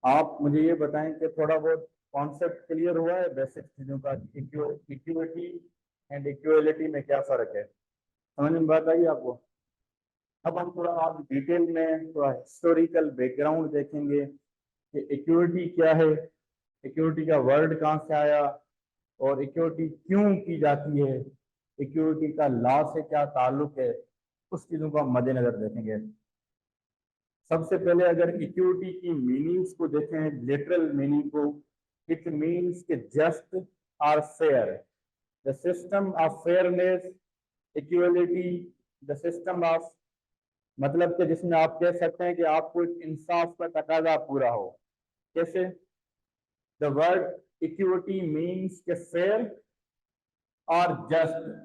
आप मुझे ये बताएं कि थोड़ा बहुत कॉन्सेप्ट क्लियर हुआ है बेसिक चीजों का, इक्विटी एंड इक्वलिटी में क्या फर्क है, समझ में बात आई आपको? अब हम थोड़ा आप डिटेल में थोड़ा हिस्टोरिकल बैकग्राउंड देखेंगे कि इक्विटी क्या है, इक्विटी का वर्ड कहाँ से आया और इक्विटी क्यों की जाती है, इक्विटी का लॉ से क्या ताल्लुक है, उस चीजों को हम मद्देनजर देखेंगे। सबसे पहले अगर इक्विटी की मीनिंग्स को देखें, लिटरल मीनिंग को, इट मीन्स कि just or fair, the system of fairness, equality, the system of, मतलब कि जिसमें आप कह सकते हैं कि आपको एक इंसाफ का तकाजा पूरा हो। कैसे? द वर्ड इक्विटी मीन्स के फेयर और just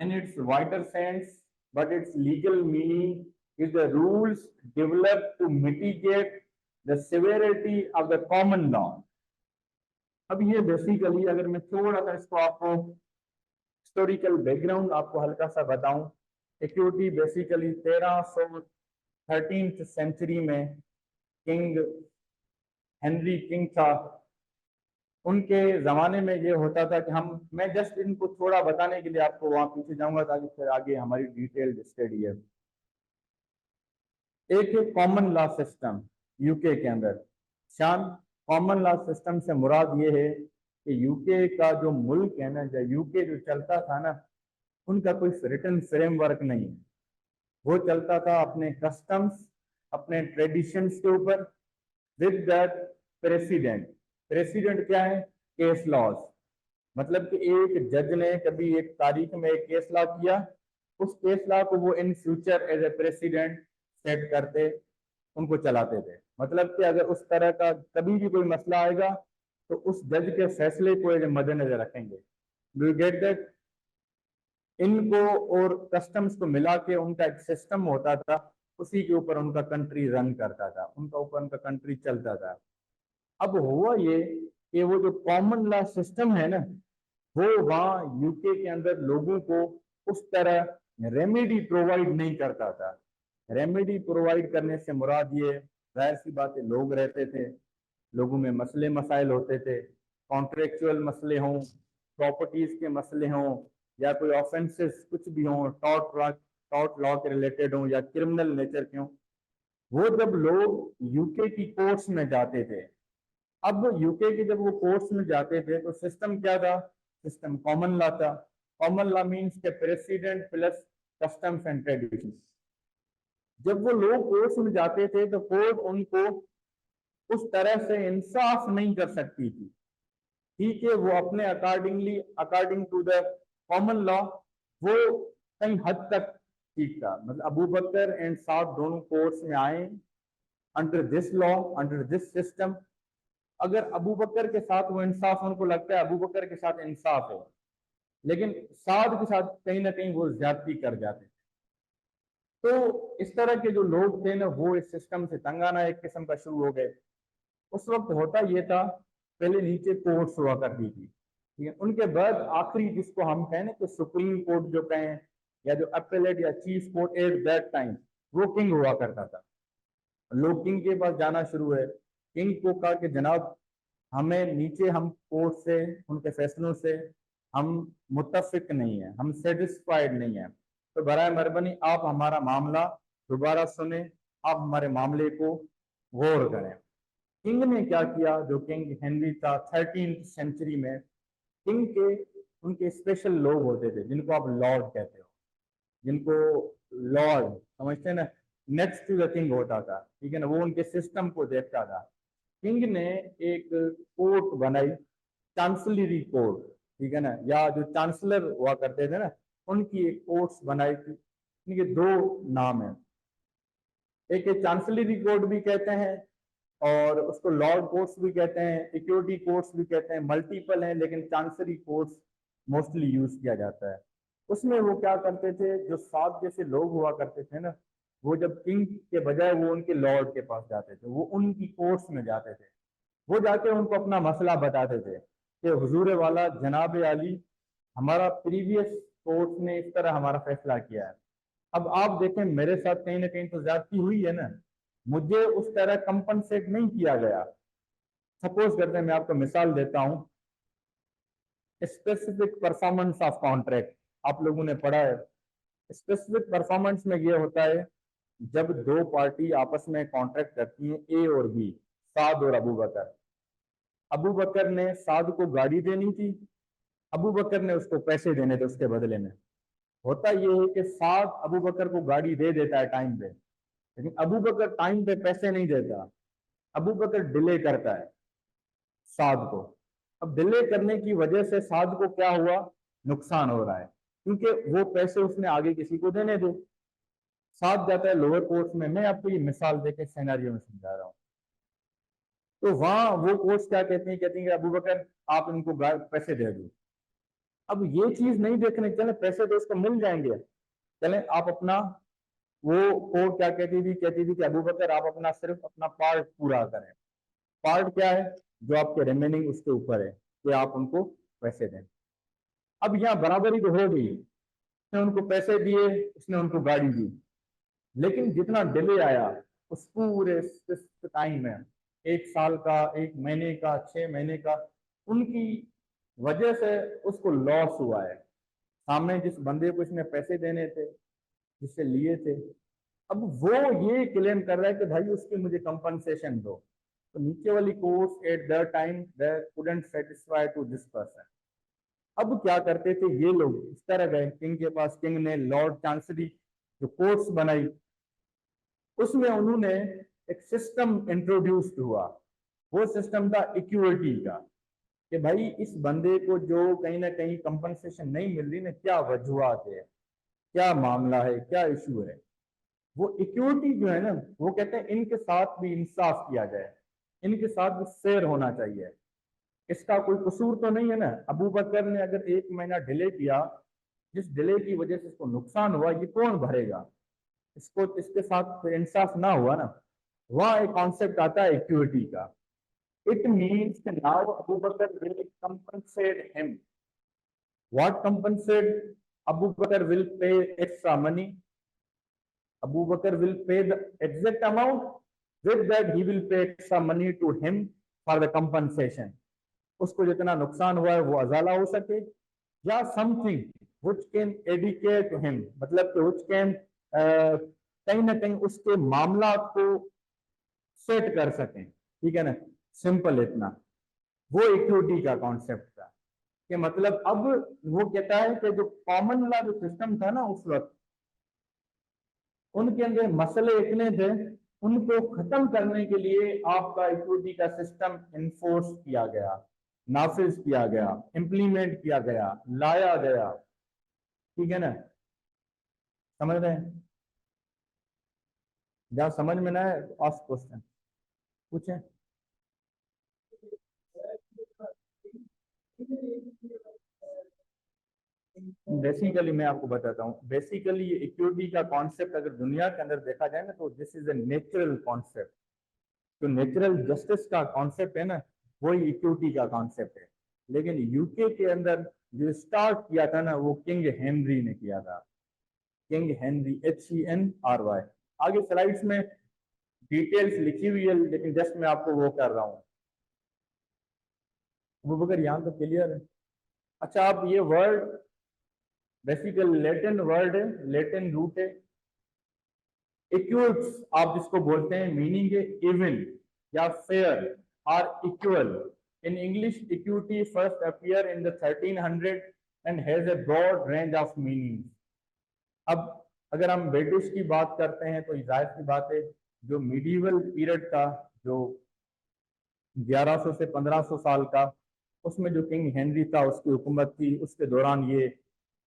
in its wider sense, but its legal meaning is the rules developed to mitigate the severity of the common law. अब ये बेसिकली अगर मैं थोड़ा सा इसको आपको हिस्टोरिकल बैकग्राउंड आपको हल्का सा बताऊं, इक्विटी बेसिकली 1313 सेंचुरी में किंग हेनरी किंग था, उनके जमाने में ये होता था कि मैं जस्ट इनको थोड़ा बताने के लिए आपको वहां पीछे जाऊंगा ताकि फिर आगे हमारी डिटेल्ड स्टडी है। एक है कॉमन लॉ सिस्टम यूके के अंदर। शान, कॉमन लॉ सिस्टम से मुराद ये है कि यूके का जो मुल्क है ना, जो यूके जो चलता था ना, उनका कोई रिटन फ्रेमवर्क नहीं है। वो चलता था अपने कस्टम्स, अपने ट्रेडिशंस के ऊपर, विद दैट प्रेसिडेंट। प्रेसिडेंट क्या है? Case laws. मतलब कि एक जज ने कभी एक तारीख में एक केस लॉ किया, उस केस लॉ को वो in future as a precedent set करते, उनको चलाते थे। मतलब कि अगर उस तरह का कभी भी कोई मसला आएगा तो उस जज के फैसले को मद्देनजर रखेंगे। Do you get that? इनको और कस्टम्स को मिला के उनका एक सिस्टम होता था, उसी के ऊपर उनका कंट्री रन करता था, उनका ऊपर उनका कंट्री चलता था। अब हुआ ये कि वो जो कॉमन लॉ सिस्टम है ना, वो वहां यूके के अंदर लोगों को उस तरह रेमेडी प्रोवाइड नहीं करता था। रेमेडी प्रोवाइड करने से मुराद ये, जाहिर सी बात है, लोग रहते थे, लोगों में मसले मसाइल होते थे, कॉन्ट्रेक्चुअल मसले हों, प्रॉपर्टीज के मसले हों, या कोई ऑफेंसेस कुछ भी हों, टॉर्ट लॉ के रिलेटेड हों या क्रिमिनल नेचर के हों, वो जब लोग यूके की कोर्ट्स में जाते थे, अब यूके के जब वो कोर्ट्स में जाते थे तो सिस्टम क्या था? सिस्टम कॉमन लॉ था। कॉमन लॉ मीन्स के president plus customs and tradition. जब वो लोग कोर्ट्स में जाते थे तो कोर्ट उनको उस तरह से इंसाफ नहीं कर सकती थी। ठीक है, वो अपने accordingly, according to the common law, वो कई हद तक ठीक था। मतलब अबू बकर एंड साद दोनों कोर्ट्स में आए under this law, under this system. अगर अबू बकर के साथ वो इंसाफ उनको लगता है अबू बकर के साथ इंसाफ है, लेकिन साद के साथ कहीं ना कहीं वो ज्यादती कर जाते थे। तो इस तरह के जो लोग थे ना, वो इस सिस्टम से तंग आना एक किस्म का शुरू हो गए। उस वक्त होता ये था, पहले नीचे कोर्ट्स हुआ करती थी, ठीक है, उनके बाद आखिरी जिसको हम कहें ना कि सुप्रीम कोर्ट जो कहें, या जो अपेलेट या chief court at that time, वो किंग हुआ करता था। लोग किंग के पास जाना शुरू है, किंग को कहा कि जनाब, हमें नीचे, हम कोर्ट से, उनके फैसलों से हम मुत्तफिक नहीं है, हम सेटिस्फाइड नहीं है, तो बराए मेहरबानी आप हमारा मामला दोबारा सुने, आप हमारे मामले को गौर करें। किंग ने क्या किया? जो किंग हेनरी था 13th सेंचुरी में, किंग के उनके स्पेशल लोग होते थे जिनको आप लॉर्ड कहते हो, जिनको लॉर्ड समझते हैं ना, नेक्स्ट टू द किंग होता था, ठीक है ना, वो उनके सिस्टम को देखता था। किंग ने एक कोर्ट बनाई, चांसलरी कोर्ट, ठीक है ना, या जो चांसलर हुआ करते थे ना, उनकी एक कोर्ट्स बनाई थी। इनके दो नाम है, एक चांसलरी कोर्ट भी कहते हैं और उसको लॉर्ड कोर्ट्स भी कहते हैं, इक्विटी कोर्ट्स भी कहते हैं, मल्टीपल हैं, लेकिन चांसरी कोर्ट्स मोस्टली यूज किया जाता है। उसमें वो क्या करते थे, जो सात जैसे लोग हुआ करते थे ना, वो जब किंग के बजाय वो उनके लॉर्ड के पास जाते थे, वो उनकी कोर्ट्स में जाते थे, वो जाके उनको अपना मसला बताते थे कि हुजूर वाला जनाब आली, हमारा प्रीवियस कोर्ट ने इस तरह हमारा फैसला किया है, अब आप देखें मेरे साथ कहीं ना कहीं तो ज्यादती हुई है ना, मुझे उस तरह कंपनसेट नहीं किया गया। सपोज करते हैं, मैं आपको मिसाल देता हूं, स्पेसिफिक परफॉर्मेंस ऑफ कॉन्ट्रैक्ट आप लोगों ने पढ़ा है। स्पेसिफिक परफॉर्मेंस में ये होता है जब दो पार्टी आपस में कॉन्ट्रैक्ट करती हैं, ए और बी, साद और अबू बकर। अबू बकर ने साद को गाड़ी देनी थी, अबू बकर ने उसको पैसे देने थे उसके बदले में। होता यह है कि साद अबू बकर को गाड़ी दे देता है टाइम पे, लेकिन अबू बकर टाइम पे पैसे नहीं देता, अबू बकर डिले करता है साद को। अब डिले करने की वजह से साद को क्या हुआ, नुकसान हो रहा है, क्योंकि वो पैसे उसने आगे किसी को देने थे। साद जाता है लोअर कोर्ट में, मैं आपको ये मिसाल देके सिनेरियो में समझा रहा हूँ। तो वहां वो कोर्ट क्या कहती है, कहती है कि अबू बकर आप इनको पैसे दे दो। अब ये चीज नहीं देखने, चले पैसे तो उसको मिल जाएंगे, चले आप अपना, वो कोर्ट क्या कहती थी कि अबू बकर आप अपना सिर्फ अपना पार्ट पूरा करें। पार्ट क्या है, जो आपके रिमेनिंग उसके ऊपर है कि आप उनको पैसे दें। अब यहाँ बराबरी तो हो गई, उसने उनको पैसे दिए, उसने उनको गाड़ी दी, लेकिन जितना डिले आया उस पूरे टाइम में, 1 साल का, 1 महीने का, 6 महीने का, उनकी वजह से उसको लॉस हुआ है। सामने जिस बंदे को इसने पैसे देने थे, जिससे लिए थे, अब वो ये क्लेम कर रहा है कि भाई उसकी मुझे कंपनसेशन दो। तो नीचे वाली court at the time they couldn't satisfy to this person. अब क्या करते थे ये लोग, इस तरह गए किंग के पास, किंग ने लॉर्ड चांसरी जो कोर्ट्स बनाई, उसमें उन्होंने एक सिस्टम इंट्रोड्यूस हुआ। वो सिस्टम था इक्विटी का, कि भाई इस बंदे को जो कहीं ना कहीं कंपनसेशन नहीं मिल रही ना, क्या वजूहत है, क्या मामला है, क्या इशू है। वो इक्विटी जो है ना, वो कहते हैं इनके साथ भी इंसाफ किया जाए, इनके साथ भी फेयर होना चाहिए। इसका कोई कसूर तो नहीं है ना। अबू बकर ने अगर 1 महीना डिले किया, जिस डिले की वजह से इसको नुकसान हुआ, ये कौन भरेगा, इसको इसके साथ इंसाफ ना हुआ ना। वहां एक कॉन्सेप्ट आता है इक्विटी का। It means now Abu Bakr will compensate him. What compensate? Abu Bakr will pay extra money, Abu Bakr will pay the exact amount. With that, he will pay extra money to him for the compensation. उसको जितना नुकसान हुआ है वो अजाला हो सके, या something which can educate him, मतलब कि which can कहीं ना कहीं उसके मामला को सेट कर सकें। ठीक है ना, सिंपल इतना। वो इक्विटी का कॉन्सेप्ट था कि मतलब अब वो कहता है कि जो कॉमन लॉ जो सिस्टम था ना उस वक्त, उनके अंदर मसले इतने थे, उनको खत्म करने के लिए आपका इक्विटी का सिस्टम इन्फोर्स किया गया, नाफिज किया गया, इंप्लीमेंट किया गया, लाया गया। ठीक है ना, समझ रहे हैं? जहां समझ में ना है आस्क क्वेश्चन, पूछें। बेसिकली मैं आपको बताता हूँ, बेसिकली ये इक्विटी का कॉन्सेप्ट अगर दुनिया के अंदर देखा जाए ना, तो this is a natural concept. जो नेचुरल जस्टिस का कॉन्सेप्ट है ना, वही इक्विटी का कॉन्सेप्ट है। लेकिन यूके के अंदर जो स्टार्ट किया था ना, वो किंग हेनरी ने किया था। King Henry, HENRY। आगे स्लाइड्स में डिटेल्स लिखी हुई है, लेकिन जस्ट मैं आपको वो कर रहा हूँ। वो बगैर यहाँ तो क्लियर है। अच्छा, आप ये वर्ड बेसिकली लेटिन वर्ड है, लेटिन रूट है। इक्वल्स आप जिसको बोलते हैं, मीनिंग है इवन या fair or equal. In English equity first appear in the 1300 and has a broad range of meaning. अब अगर हम ब्रिटिश की बात करते हैं तो जाहिर सी बात है, जो मिडीवल पीरियड का, जो 1100 से 1500 साल का, उसमें जो किंग हेनरी था उसकी हुकूमत थी, उसके दौरान ये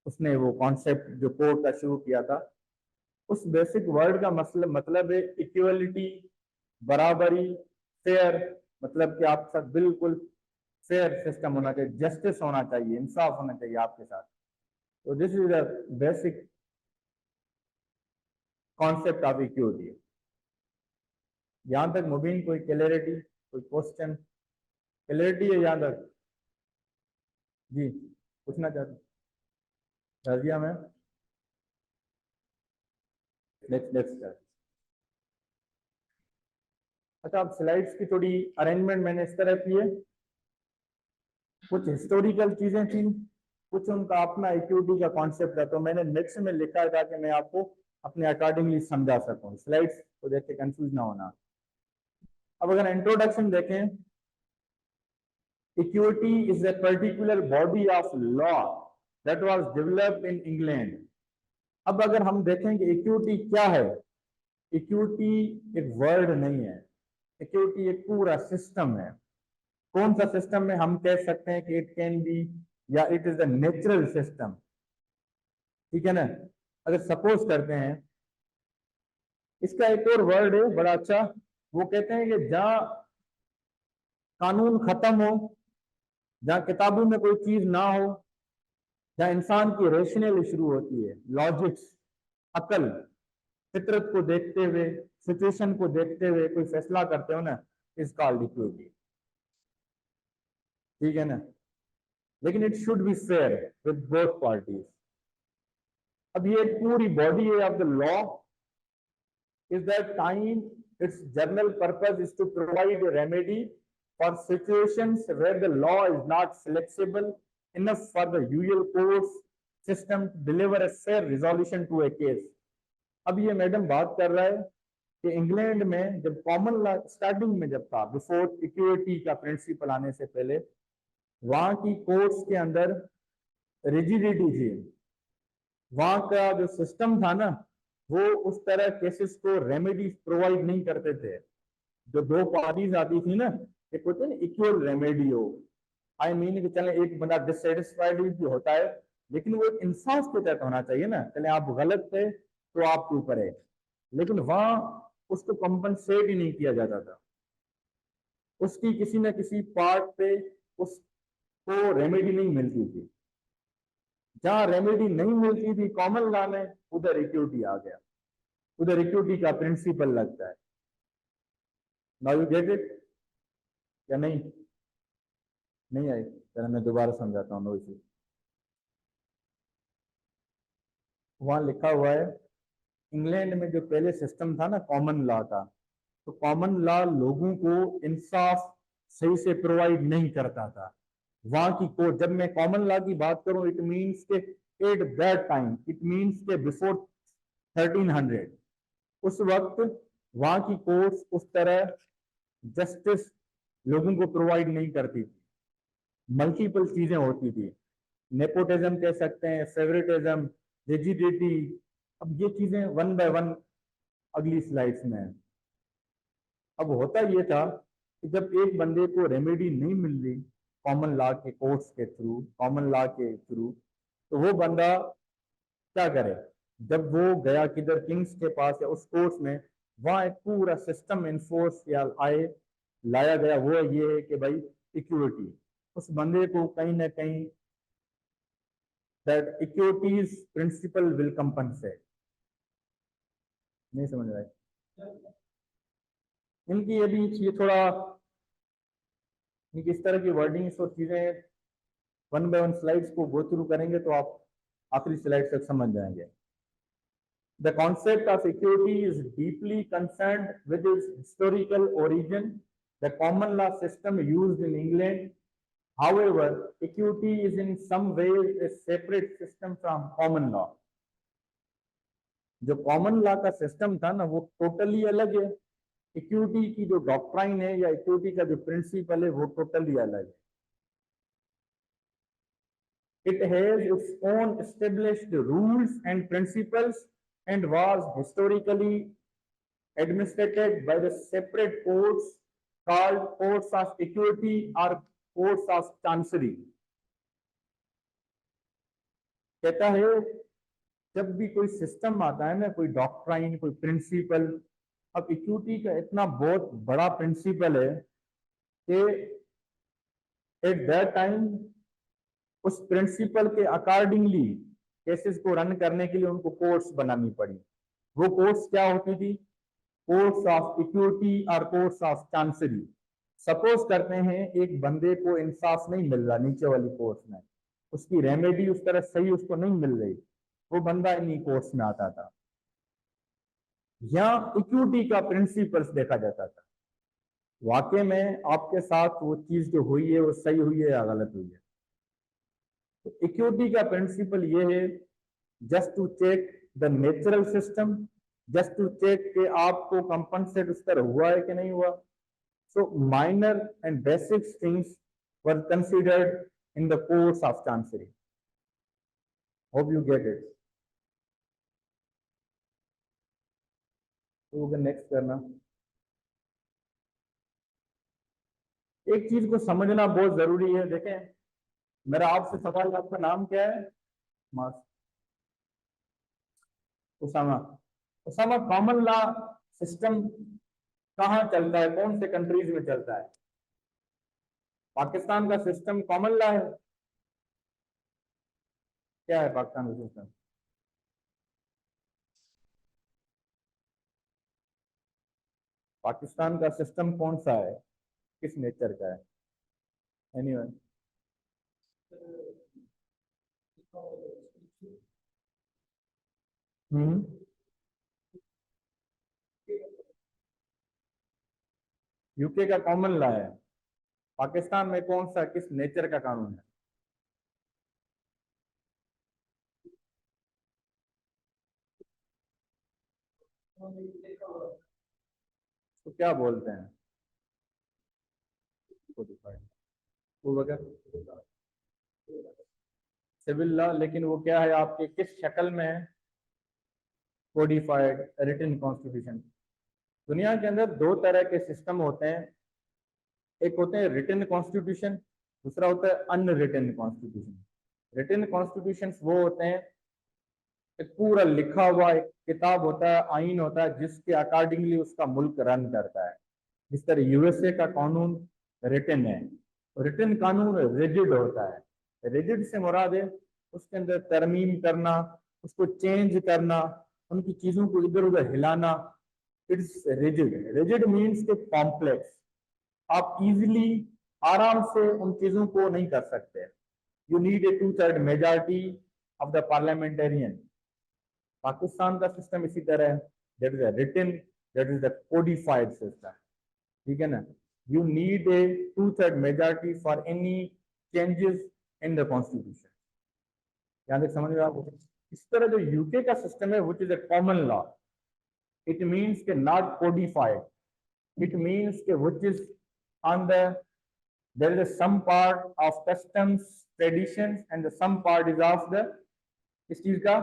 उसने वो कॉन्सेप्ट जो कोर्ट का शुरू किया था। उस बेसिक वर्ड का मतलब है इक्वलिटी, बराबरी, फेयर, मतलब कि आपके साथ बिल्कुल फेयर सिस्टम होना चाहिए, जस्टिस होना चाहिए, इंसाफ होना चाहिए आपके साथ। तो this is the basic concept of equity. यहां तक मुबीन कोई क्लियरिटी, कोई क्वेश्चन? क्लियरिटी है यहां तक? जी, पूछना चाहते? रजिया मैम, नेक्स्ट नेक्स्ट अच्छा, अब स्लाइड्स की थोड़ी अरेंजमेंट मैंने इस तरह की है, कुछ हिस्टोरिकल चीजें थी, कुछ उनका अपना इक्विटी का कॉन्सेप्ट है, तो मैंने मिक्स में लिखा है ताकि मैं आपको अपने अकॉर्डिंगली समझा सकूं, स्लाइड्स को देख के कंफ्यूज ना होना। अब अगर इंट्रोडक्शन देखें, equity is a particular body of law that was developed in England. अब अगर हम देखें कि इक्विटी क्या है, इक्विटी एक वर्ड नहीं है, इक्विटी एक पूरा सिस्टम है। कौन सा सिस्टम है, हम कह सकते हैं कि इट कैन बी, या it is the natural system, ठीक है ना। अगर सपोज करते हैं, इसका एक और वर्ड है बड़ा अच्छा, वो कहते हैं कि जहां कानून खत्म हो, जहां किताबों में कोई चीज ना हो, जहां इंसान की रेशनल शुरू होती है, लॉजिक्स, अकल, फितरत को देखते हुए, सिचुएशन को देखते हुए कोई फैसला करते हो ना, इज कॉल्ड इक्विटी, ठीक है ना। लेकिन it should be fair with both parties. अब ये पूरी बॉडी है of the law, is that time its general purpose is to provide a remedy for situations where the law is not flexible enough for the usual courts system to deliver a fair resolution to a case। अब ये madam बात कर रहा है कि England में जब common law starting में जब था, बिफोर इक्विटी का प्रिंसिपल आने से पहले, वहां की कोर्ट्स के अंदर रिजिडिटी थी, वहां का जो सिस्टम था ना, वो उस तरह केसेस को रेमेडी प्रोवाइड नहीं करते थे। जो दो पार्टीज आती थी ना, एक होते हैं इक्वल रेमेडी हो, आई मीन कि चले एक बंदा डिससेटिस्फाइड भी होता है, लेकिन वो एक इंसाफ के तहत होना चाहिए ना, चले आप गलत थे तो आपके ऊपर है, लेकिन वहां उसको कंपनसेट ही नहीं किया जाता था, उसकी किसी न किसी पार्ट पे उसको रेमेडी नहीं मिलती थी। जहां रेमेडी नहीं मिलती थी कॉमन लॉ में, उधर इक्विटी आ गया, उधर इक्विटी का प्रिंसिपल लगता है। नाउ यू गेट इट या नहीं? नहीं आई? चलो मैं दोबारा समझाता हूँ। इसी वहां लिखा हुआ है, इंग्लैंड में जो पहले सिस्टम था ना, कॉमन लॉ का, तो कॉमन लॉ लोगों को इंसाफ सही से प्रोवाइड नहीं करता था। वहां की कोर्ट, जब मैं कॉमन लॉ की बात करूं, इट मीन्स के eight that time, it means के बिफोर 1300, उस वक्त वहां की कोर्ट्स उस तरह जस्टिस लोगों को प्रोवाइड नहीं करती थी, मल्टीपल चीजें होती थी, नेपोटिज्म कह सकते हैं, फेवरेटिज्म, रिजिडिटी। अब ये चीजें वन बाय वन अगली स्लाइड्स में है। अब होता ये था कि जब एक बंदे को रेमेडी नहीं मिल रही कॉमन लॉ के कोर्ट्स के थ्रू, कॉमन लॉ के थ्रू, तो वो बंदा क्या करे, जब वो गया किधर, किंग्स के पास या उस कोर्ट्स में, वहां एक पूरा सिस्टम इन्फोर्स या लाया गया। वो ये है कि भाई इक्विटी, उस बंदे को कहीं ना कहीं that equity's principle will compensate. नहीं समझ रहा है इनकी, अभी ये थोड़ा इनकी इस तरह की वर्डिंग्स और चीजें वन बाय वन स्लाइड्स को गो थ्रू करेंगे तो आप आखिरी स्लाइड तक समझ जाएंगे। The concept of equity is deeply concerned with its historical origin, the common law system used in England. However, equity is in some ways a separate system from common law. जो common law का system था ना, वो totally अलग है। Equity की जो doctrine है या इक्विटी का जो प्रिंसिपल है, वो टोटली अलग है। It has its own established rules and principles and was historically administered by the separate courts called courts of equity or courts of chancery। कहता है जब भी कोई सिस्टम आता है ना, कोई डॉक्ट्राइन, कोई प्रिंसिपल, अब इक्विटी का इतना बहुत बड़ा प्रिंसिपल है कि एट दैट टाइम उस प्रिंसिपल के अकॉर्डिंगली केसेस को रन करने के लिए उनको कोर्ट्स बनानी पड़ी। वो कोर्ट्स क्या होती थी? कोर्ट्स ऑफ इक्विटी और कोर्ट्स ऑफ चांसरी। सपोज करते हैं एक बंदे को इंसाफ नहीं मिल रहा नीचे वाली कोर्ट्स में, उसकी रेमेडी उस तरह सही उसको नहीं मिल रही, वो बंदा इन्हीं कोर्ट्स में आता था। यहाँ इक्विटी का प्रिंसिपल्स देखा जाता था। वाकई में आपके साथ वो चीज जो हुई है वो सही हुई है या गलत हुई है। तो इक्विटी का प्रिंसिपल ये है, just to check the natural system, just to check कि आपको कंपनसेट उस पर हुआ है कि नहीं हुआ। सो minor and basic things were considered in the course of chancery. Hope you get it. तो नेक्स्ट करना। एक चीज को समझना बहुत जरूरी है। देखें, मेरा आपसे सवाल, आपका नाम क्या है? मास Usama. Usama, common law system कहाँ चलता है, कौन से कंट्रीज में चलता है? पाकिस्तान का सिस्टम कॉमन लॉ है? क्या है पाकिस्तान का सिस्टम? पाकिस्तान का सिस्टम कौन सा है, किस नेचर का है? एनीवन? हम्म। यूके का कॉमन लॉ है। पाकिस्तान में कौन सा, किस नेचर का कानून है? तो क्या बोलते हैं? कोडिफाइड। वो वगैरह सिविल लॉ, लेकिन वो क्या है आपके, किस शक्ल में है? Codified written constitution. दुनिया के अंदर दो तरह के सिस्टम होते हैं। एक होते हैं रिटन कॉन्स्टिट्यूशन, दूसरा होता है अनरिटन कॉन्स्टिट्यूशन। रिटन कॉन्स्टिट्यूशन वो होते हैं, एक पूरा लिखा हुआ एक किताब होता है, आइन होता है, जिसके अकॉर्डिंगली उसका मुल्क रन करता है। जिस तरह यूएसए का कानून रिटन है। रिटन कानून रिजिड होता है। रिजिड से मुराद है उसके अंदर तरमीम करना, उसको चेंज करना, उनकी चीजों को इधर उधर हिलाना। It's rigid. रिजिड मीन्स के कॉम्प्लेक्स। आप इजिली, आराम से उन चीजों को नहीं कर सकते। You need a two third majority of the parliamentarian. Pakistan का सिस्टम इसी तरह है। That is a written, that is the codified system. ठीक है ना? You need a two third majority for any changes in the constitution. यहाँ तक समझ में आप? इस तरह जो यूके का सिस्टम है, which is a common law, it means के नॉट कोडिफाइड। इट मीन्स के which is on the, there is some part of customs, traditions and the some part is of the, इस चीज का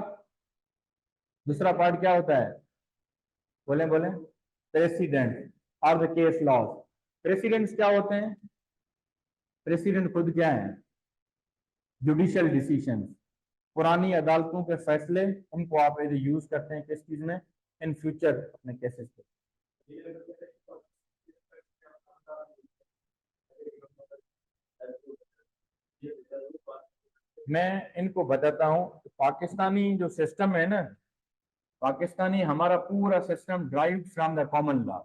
दूसरा part क्या होता है? बोले बोले। प्रेसिडेंट और द केस लॉज। प्रेसिडेंट्स क्या होते हैं? प्रेसिडेंट खुद क्या है? जुडिशियल डिसीजन, पुरानी अदालतों के फैसले, उनको आप यदि यूज करते हैं किस चीज में, इन फ्यूचर अपने केसेस पे। मैं इनको बताता हूँ। पाकिस्तानी जो सिस्टम है ना, पाकिस्तानी हमारा पूरा system drive from the common law.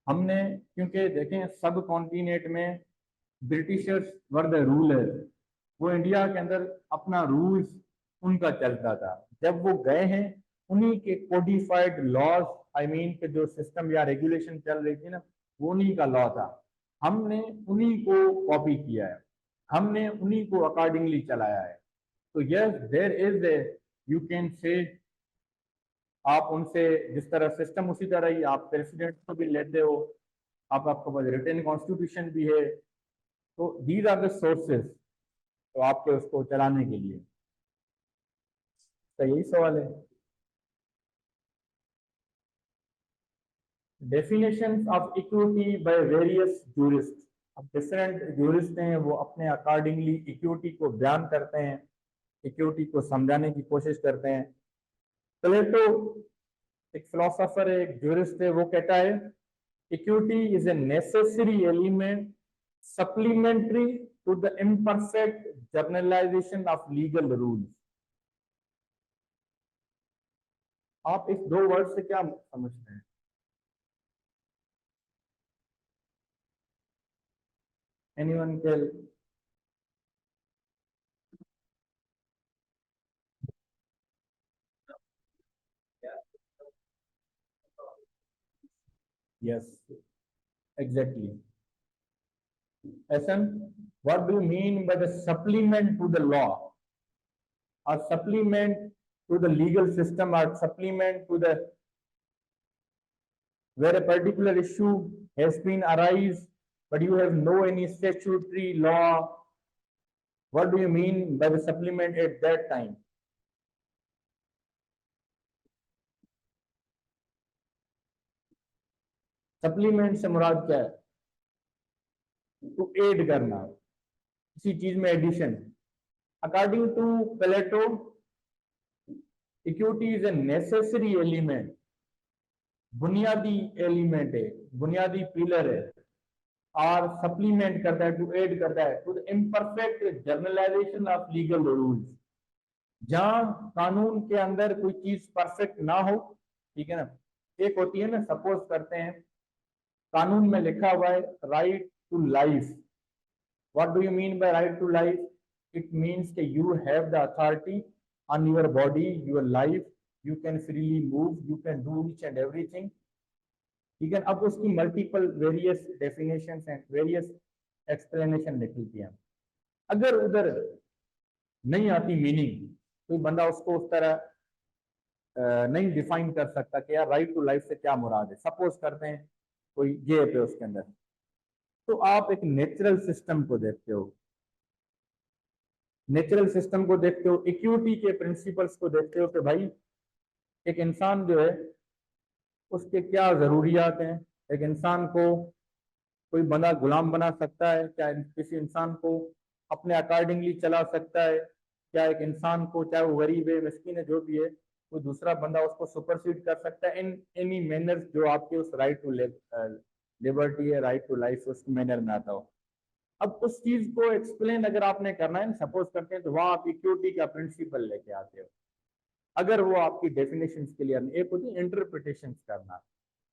हमने, क्योंकि देखें सब कॉन्टिनेंट में ब्रिटिशर्स वर द रूलर, वो इंडिया के अंदर अपना रूल्स उनका चलता था। जब वो गए हैं, उन्हीं के कोडिफाइड लॉज, आई मीन के जो सिस्टम या रेगुलेशन चल रही थी ना, वो उन्हीं का लॉ था। हमने उन्हीं को कॉपी किया है, हमने उन्हीं को अकॉर्डिंगली चलाया है। तो yes, there is a, you can say, आप उनसे जिस तरह सिस्टम उसी तरह ही आप प्रेसिडेंट को भी लेते हो। आप, आपके पास रिटन कॉन्स्टिट्यूशन भी है। तो दीज आर द सोर्सेस, तो आपके उसको चलाने के लिए। तो यही सवाल है। Definition of equity by various jurist. अब डिफरेंट जूरिस्ट हैं, वो अपने अकॉर्डिंगली इक्विटी को बयान करते हैं, इक्विटी को समझाने की कोशिश करते हैं। प्लेटो एक फिलोसोफर है, एक जूरिस्ट है, वो कहता है equity is a necessary element supplementary to the imperfect generalization of legal rules. आप इस दो वर्ड से क्या समझते हैं? एनीवन के? Yes. exactly. Hasan, what do you mean by the supplement to the law, or supplement to the legal system, or supplement to the where a particular issue has been arise, but you have no any statutory law? What do you mean by the supplement at that time? Supplement से मुराद क्या है? To add करना, किसी चीज में addition. According to Plato, equity is a necessary element, बुनियादी element है, बुनियादी पिलर है, और सप्लीमेंट करता है, टू एड करता है to the imperfect generalization of legal rules. जहां कानून के अंदर कोई चीज परफेक्ट ना हो, ठीक है ना, एक होती है ना, सपोज करते हैं कानून में लिखा हुआ है right to life. What do you mean by right to life? It means कि you have the authority on your body, your life, you can freely move, you can do each and everything, ठीक है। अब उसकी multiple various definition and various explanation निकलती है। अगर उधर नहीं आती मीनिंग, कोई बंदा उसको उस तरह नहीं डिफाइन कर सकता कि यार राइट टू लाइफ से क्या मुराद है। सपोज करते हैं कोई गेप है उसके अंदर, तो आप एक नेचुरल सिस्टम को देखते हो, नेचुरल सिस्टम को देखते हो, इक्विटी के प्रिंसिपल्स को देखते हो कि भाई एक इंसान जो है उसके क्या जरूरियात हैं। एक इंसान को कोई बंदा गुलाम बना सकता है क्या? किसी इंसान को अपने अकॉर्डिंगली चला सकता है क्या? एक इंसान को, चाहे वो गरीब है, मिस्किन है, जो भी है, कोई दूसरा बंदा उसको सुपरसीड कर सकता है इन एनी मैनर जो आपके उस राइट टू लिबर्टी है, राइट टू लाइफ, उस मैनर में आता हो। अब उस चीज को एक्सप्लेन अगर आपने करना है, सपोज करते हैं, तो वहां आप इक्विटी का प्रिंसिपल लेके आते हो। अगर वो आपकी डेफिनेशन क्लियर नहीं, एक होती है इंटरप्रिटेशन करना,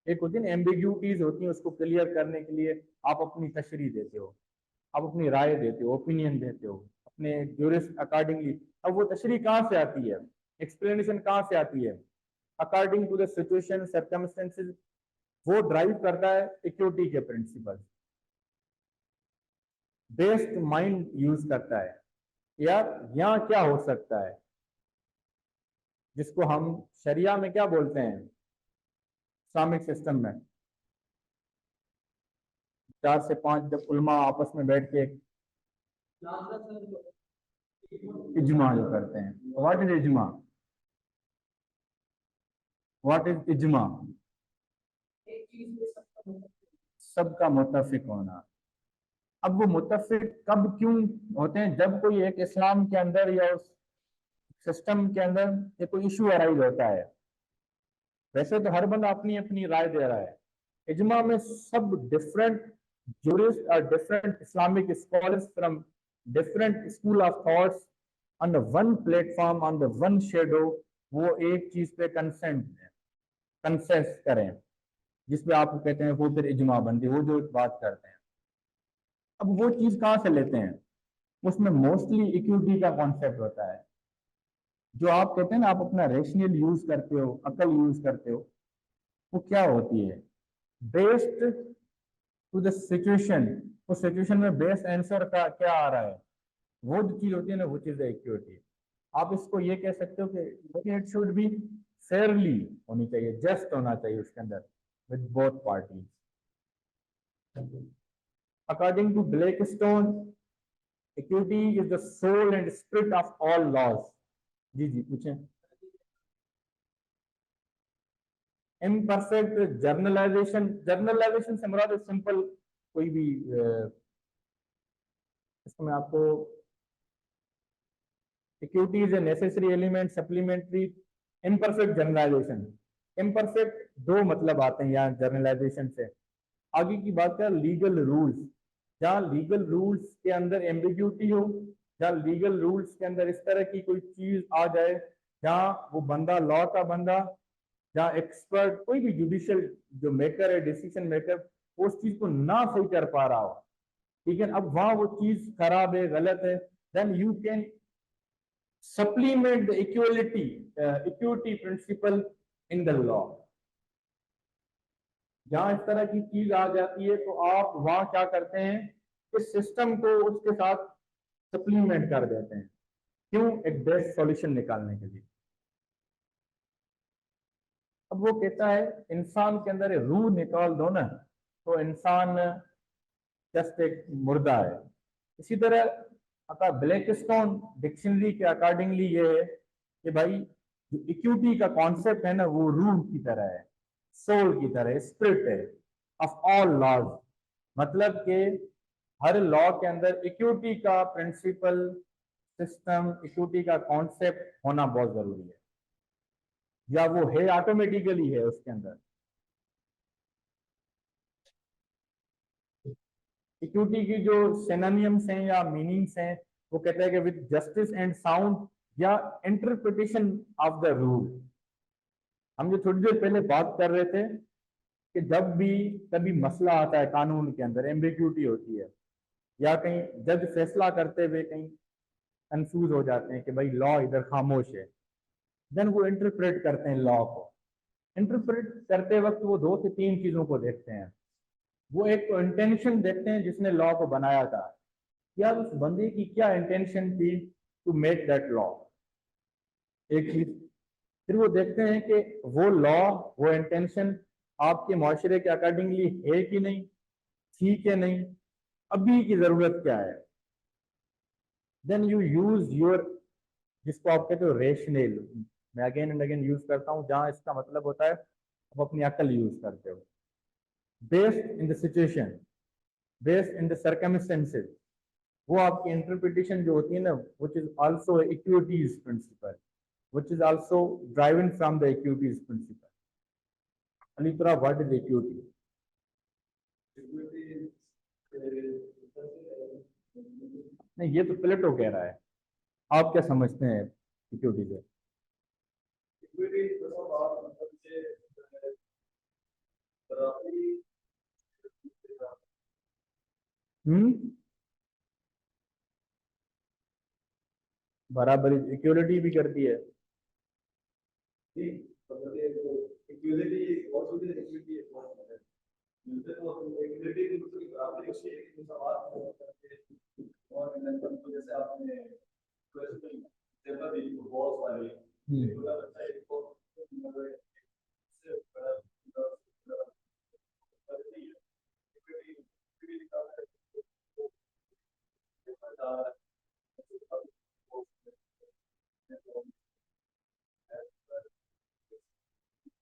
एक होती है एम्बिग्यूटीज होती है, उसको क्लियर करने के लिए आप अपनी तशरीह देते हो, आप अपनी राय देते हो, ओपिनियन देते हो अपने ज्यूरिस्ट अकॉर्डिंगली। अब वो तशरीह कहाँ से आती है, एक्सप्लेनेशन कहाँ से आती है? According to the situation, circumstances, वो ड्राइव करता है इक्विटी के प्रिंसिपल। बेस्ड माइंड यूज करता है यार, यहाँ क्या हो सकता है, जिसको हम शरिया में क्या बोलते हैं, इस्लामिक सिस्टम में 4 से 5 जब उलमा आपस में बैठ के इजमा जो करते हैं। व्हाट इज इजमा? व्हाट इज इजमा? सबका मुत्तफिक होना। अब वो मुत्तफिक कब क्यों होते हैं? जब कोई एक इस्लाम के अंदर या उस सिस्टम के अंदर कोई इशू अराइज होता है। वैसे तो हर बंदा अपनी अपनी राय दे रहा है, इजमा में सब different jurists or different Islamic scholars from different school of thoughts on the one platform, on the one shadow, वो एक चीज पे कंसेंस करें, जिसपे आप कहते हैं वो फिर इजमा बनती है, वो जो बात करते हैं। अब वो चीज कहाँ से लेते हैं? उसमें मोस्टली इक्विटी का कॉन्सेप्ट होता है। जो आप कहते हैं ना, आप अपना रेशनल यूज करते हो, अकल यूज करते हो, वो क्या होती है? बेस्ड टू द सिचुएशन, उस सिचुएशन में बेस्ट आंसर का क्या आ रहा है, वो जो चीज होती है ना, वो चीज है इक्विटी। आप इसको ये कह सकते हो कि इट शुड बी फेयरली होनी चाहिए, जस्ट होना चाहिए उसके अंदर with both parties. According to Blackstone, equity is the soul and spirit of all laws. जी जी पूछें। इम्परफेक्ट जर्नलाइजेशन, जर्नलाइजेशन से मुराद सिंपल कोई भी इसको मैं आपको, equity is a necessary element, supplementary, imperfect journalisation. Imperfect दो मतलब आते हैं यहाँ जर्नलाइजेशन से। आगे की बात कर लीगल रूल्स, जहाँ लीगल रूल्स के अंदर एम्बिग्यूटी हो, जहाँ लीगल रूल्स के अंदर इस तरह की कोई चीज आ जाए जहाँ वो बंदा, लॉ का बंदा, जहाँ एक्सपर्ट, कोई भी जुडिशियल जो मेकर है, डिसीजन मेकर, उस चीज को ना सही कर पा रहा हो, ठीक है, अब वहां वो चीज खराब है, गलत है, then you can supplement the equity principle in the law। जहां इस तरह की चीज आ जाती है तो आप वहां क्या करते हैं, इस सिस्टम को उसके साथ सप्लीमेंट कर देते हैं। क्यों? एक बेस्ट सॉल्यूशन निकालने के लिए। अब वो कहता है इंसान के अंदर रूह निकाल दो ना तो इंसान जस्ट एक मुर्दा है। इसी तरह अगर ब्लैक स्टोन डिक्शनरी के अकॉर्डिंगली ये है कि भाई जो इक्विटी का कॉन्सेप्ट है ना वो रूह की तरह है, सोल की तरह, स्पिरिट है ऑफ ऑल लॉज। मतलब कि हर लॉ के अंदर इक्विटी का प्रिंसिपल, सिस्टम, इक्विटी का कॉन्सेप्ट होना बहुत जरूरी है, या वो है ऑटोमेटिकली है उसके अंदर। इक्विटी की जो सिनोनिम्स हैं या मीनिंग्स हैं, वो कहते हैं कि विद जस्टिस एंड साउंड या इंटरप्रिटेशन ऑफ द रूल। हम जो थोड़ी देर पहले बात कर रहे थे कि जब भी कभी मसला आता है कानून के अंदर, एम्बिग्यूटी होती है, या कहीं जज फैसला करते हुए कहीं कंफ्यूज हो जाते हैं कि भाई लॉ इधर खामोश है, देन वो इंटरप्रेट करते हैं लॉ को। इंटरप्रेट करते वक्त वो दो से तीन चीजों को देखते हैं। वो एक तो इंटेंशन देखते हैं जिसने लॉ को बनाया था, या उस बंदे की क्या इंटेंशन थी टू मेक दैट लॉ, एक चीज। फिर वो देखते हैं कि वो लॉ, वो इंटेंशन आपके माशरे के अकॉर्डिंगली है कि नहीं, ठीक है नहीं, अभी की जरूरत क्या है। देन यू यूज योर, जिसको आप कहते हो रेशनल, मैं अगेन एंड अगेन यूज करता हूं जहां इसका मतलब होता है आप अपनी अकल यूज करते हो, based in the situation, based in the circumstances. वो आपकी इंटरप्रिटेशन जो होती है ना, which is also equity's principle, which is also driven from the equities principle. Alitra, what is equity? नहीं, ये तो प्लेटो कह रहा है, आप क्या समझते हैं इक्विटी से? बराबरी इक्वलिटी भी करती है।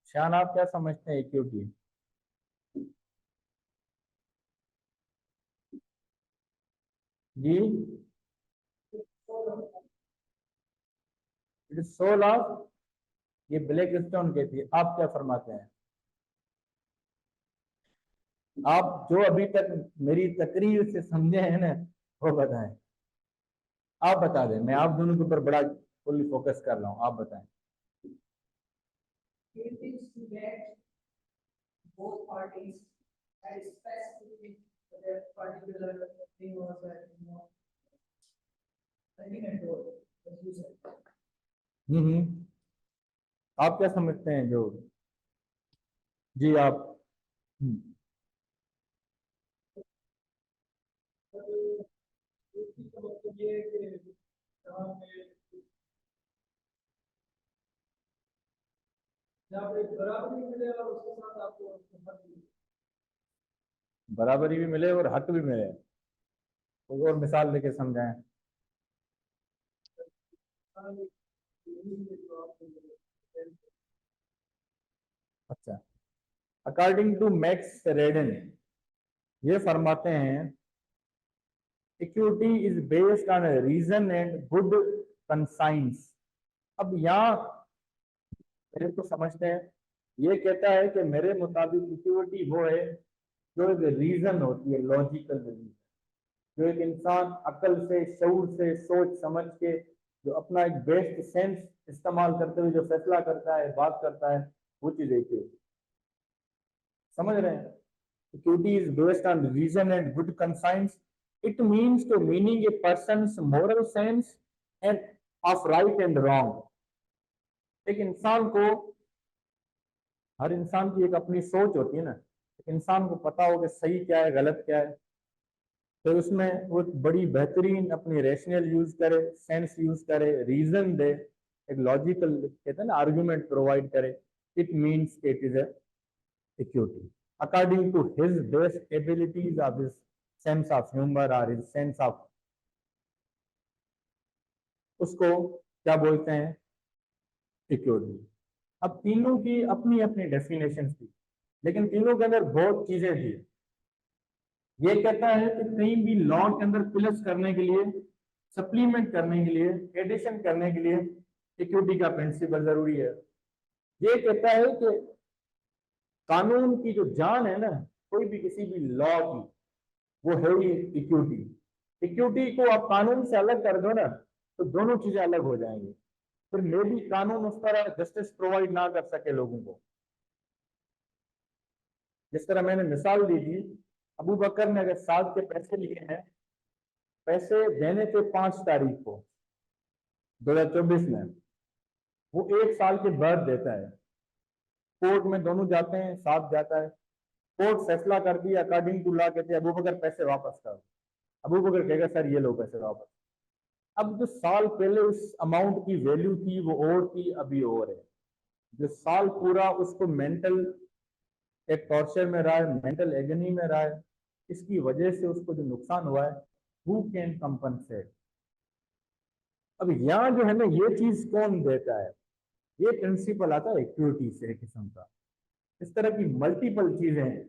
शान, आप क्या समझते हैं इक्विटी? जी, इट इज सोल ऑफ, ये ब्लैक स्टोन कहती है, आप क्या फरमाते हैं? आप जो अभी तक मेरी तकरीर से समझे हैं ना वो बताएं। आप बता दें, मैं आप दोनों के ऊपर बड़ा फुल्ली फोकस कर रहा हूँ, आप बताएं। both parties had specific that particular thing was that agreement was, as you said. आप क्या समझते हैं जो, जी आप? बराबरी भी मिले और हक भी मिले, कोई और मिसाल लेके समझाएं। अच्छा, अकॉर्डिंग टू मैक्स रेडन ये फरमाते हैं equity is based on reason and good conscience. अब यहाँ मेरे को समझते हैं, ये कहता है कि मेरे मुताबिक इक्विटी वो है जो एक रीजन होती है, लॉजिकल रीजन, जो एक इंसान अकल से, शऊर से, सोच समझ के, जो अपना एक बेस्ट सेंस इस्तेमाल करते हुए जो फैसला करता है, बात करता है, वो चीज इक्विटी। समझ रहे हैं? Equity is based on reason and good conscience. It means to meaning a person's moral sense and of right and wrong. एक इंसान को, हर इंसान की एक अपनी सोच होती है ना, इंसान को पता हो कि सही क्या है गलत क्या है, तो उसमें वो बड़ी बेहतरीन अपनी रैशनल यूज करे, सेंस यूज करे, रीजन दे, एक लॉजिकल कहते हैं ना आर्गुमेंट प्रोवाइड करे, it means it is equity according to his best abilities of his sense of humour और हिज सेंस ऑफ, उसको क्या बोलते हैं, इक्विटी। अब तीनों की अपनी अपनी डेफिनेशन थी, लेकिन तीनों के अंदर बहुत चीजें थी। ये कहता है कि कहीं भी लॉ के अंदर प्लस करने के लिए, सप्लीमेंट करने के लिए, एडिशन करने के लिए इक्विटी का प्रिंसिपल जरूरी है। ये कहता है कि कानून की जो जान है ना, कोई भी किसी भी लॉ की, वो है ही इक्विटी। इक्विटी को आप कानून से अलग कर दो ना, तो दोनों चीजें अलग हो जाएंगी। फिर मे भी कानून उस तरह जस्टिस प्रोवाइड ना कर सके लोगों को। जिस तरह मैंने मिसाल दी थी, अबू बकर ने अगर साद के पैसे लिए हैं, पैसे देने थे 5 तारीख को 2024 में, वो 1 साल के बाद देता है। कोर्ट में दोनों जाते हैं, साथ जाता है, कोर्ट फैसला कर दिया अकॉर्डिंग टू लॉ, कहते हैं अबू बकर पैसे वापस करो। अबू बकर कहेगा सर ये लो पैसे वापस। अब जो साल पहले उस अमाउंट की वैल्यू थी वो और थी, अभी और है। जो साल पूरा उसको मेंटल एक टॉर्चर में रहा है, मेंटल एगनी में रहा है, इसकी वजह से उसको जो नुकसान हुआ है, हु कैन कंपनसेट। अब यहाँ जो है ना, ये चीज कौन देता है, ये प्रिंसिपल आता है इक्विटी से एक किस्म का। इस तरह की मल्टीपल चीजें हैं।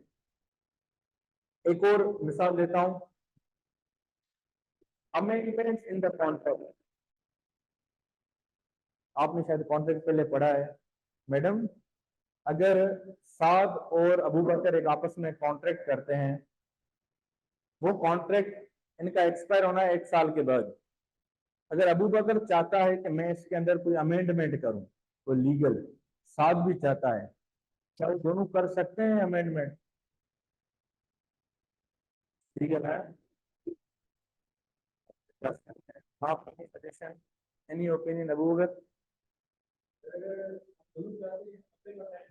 एक और मिसाल देता हूं, अमेंडमेंट्स इन द कॉन्ट्रैक्ट। आपने शायद कॉन्ट्रैक्ट पहले पढ़ा है मैडम। अगर साद और अबू बकर एक आपस में कॉन्ट्रैक्ट करते हैं, वो कॉन्ट्रैक्ट इनका एक्सपायर होना है 1 साल के बाद। अगर अबू बकर चाहता है कि मैं इसके अंदर कोई अमेंडमेंट करूं, तो लीगल, साद भी चाहता है, क्या वो दोनों कर सकते हैं अमेंडमेंट? लीगल है, कर सकते हैं। आप अपनी suggestion, any opinion Abu Bakr?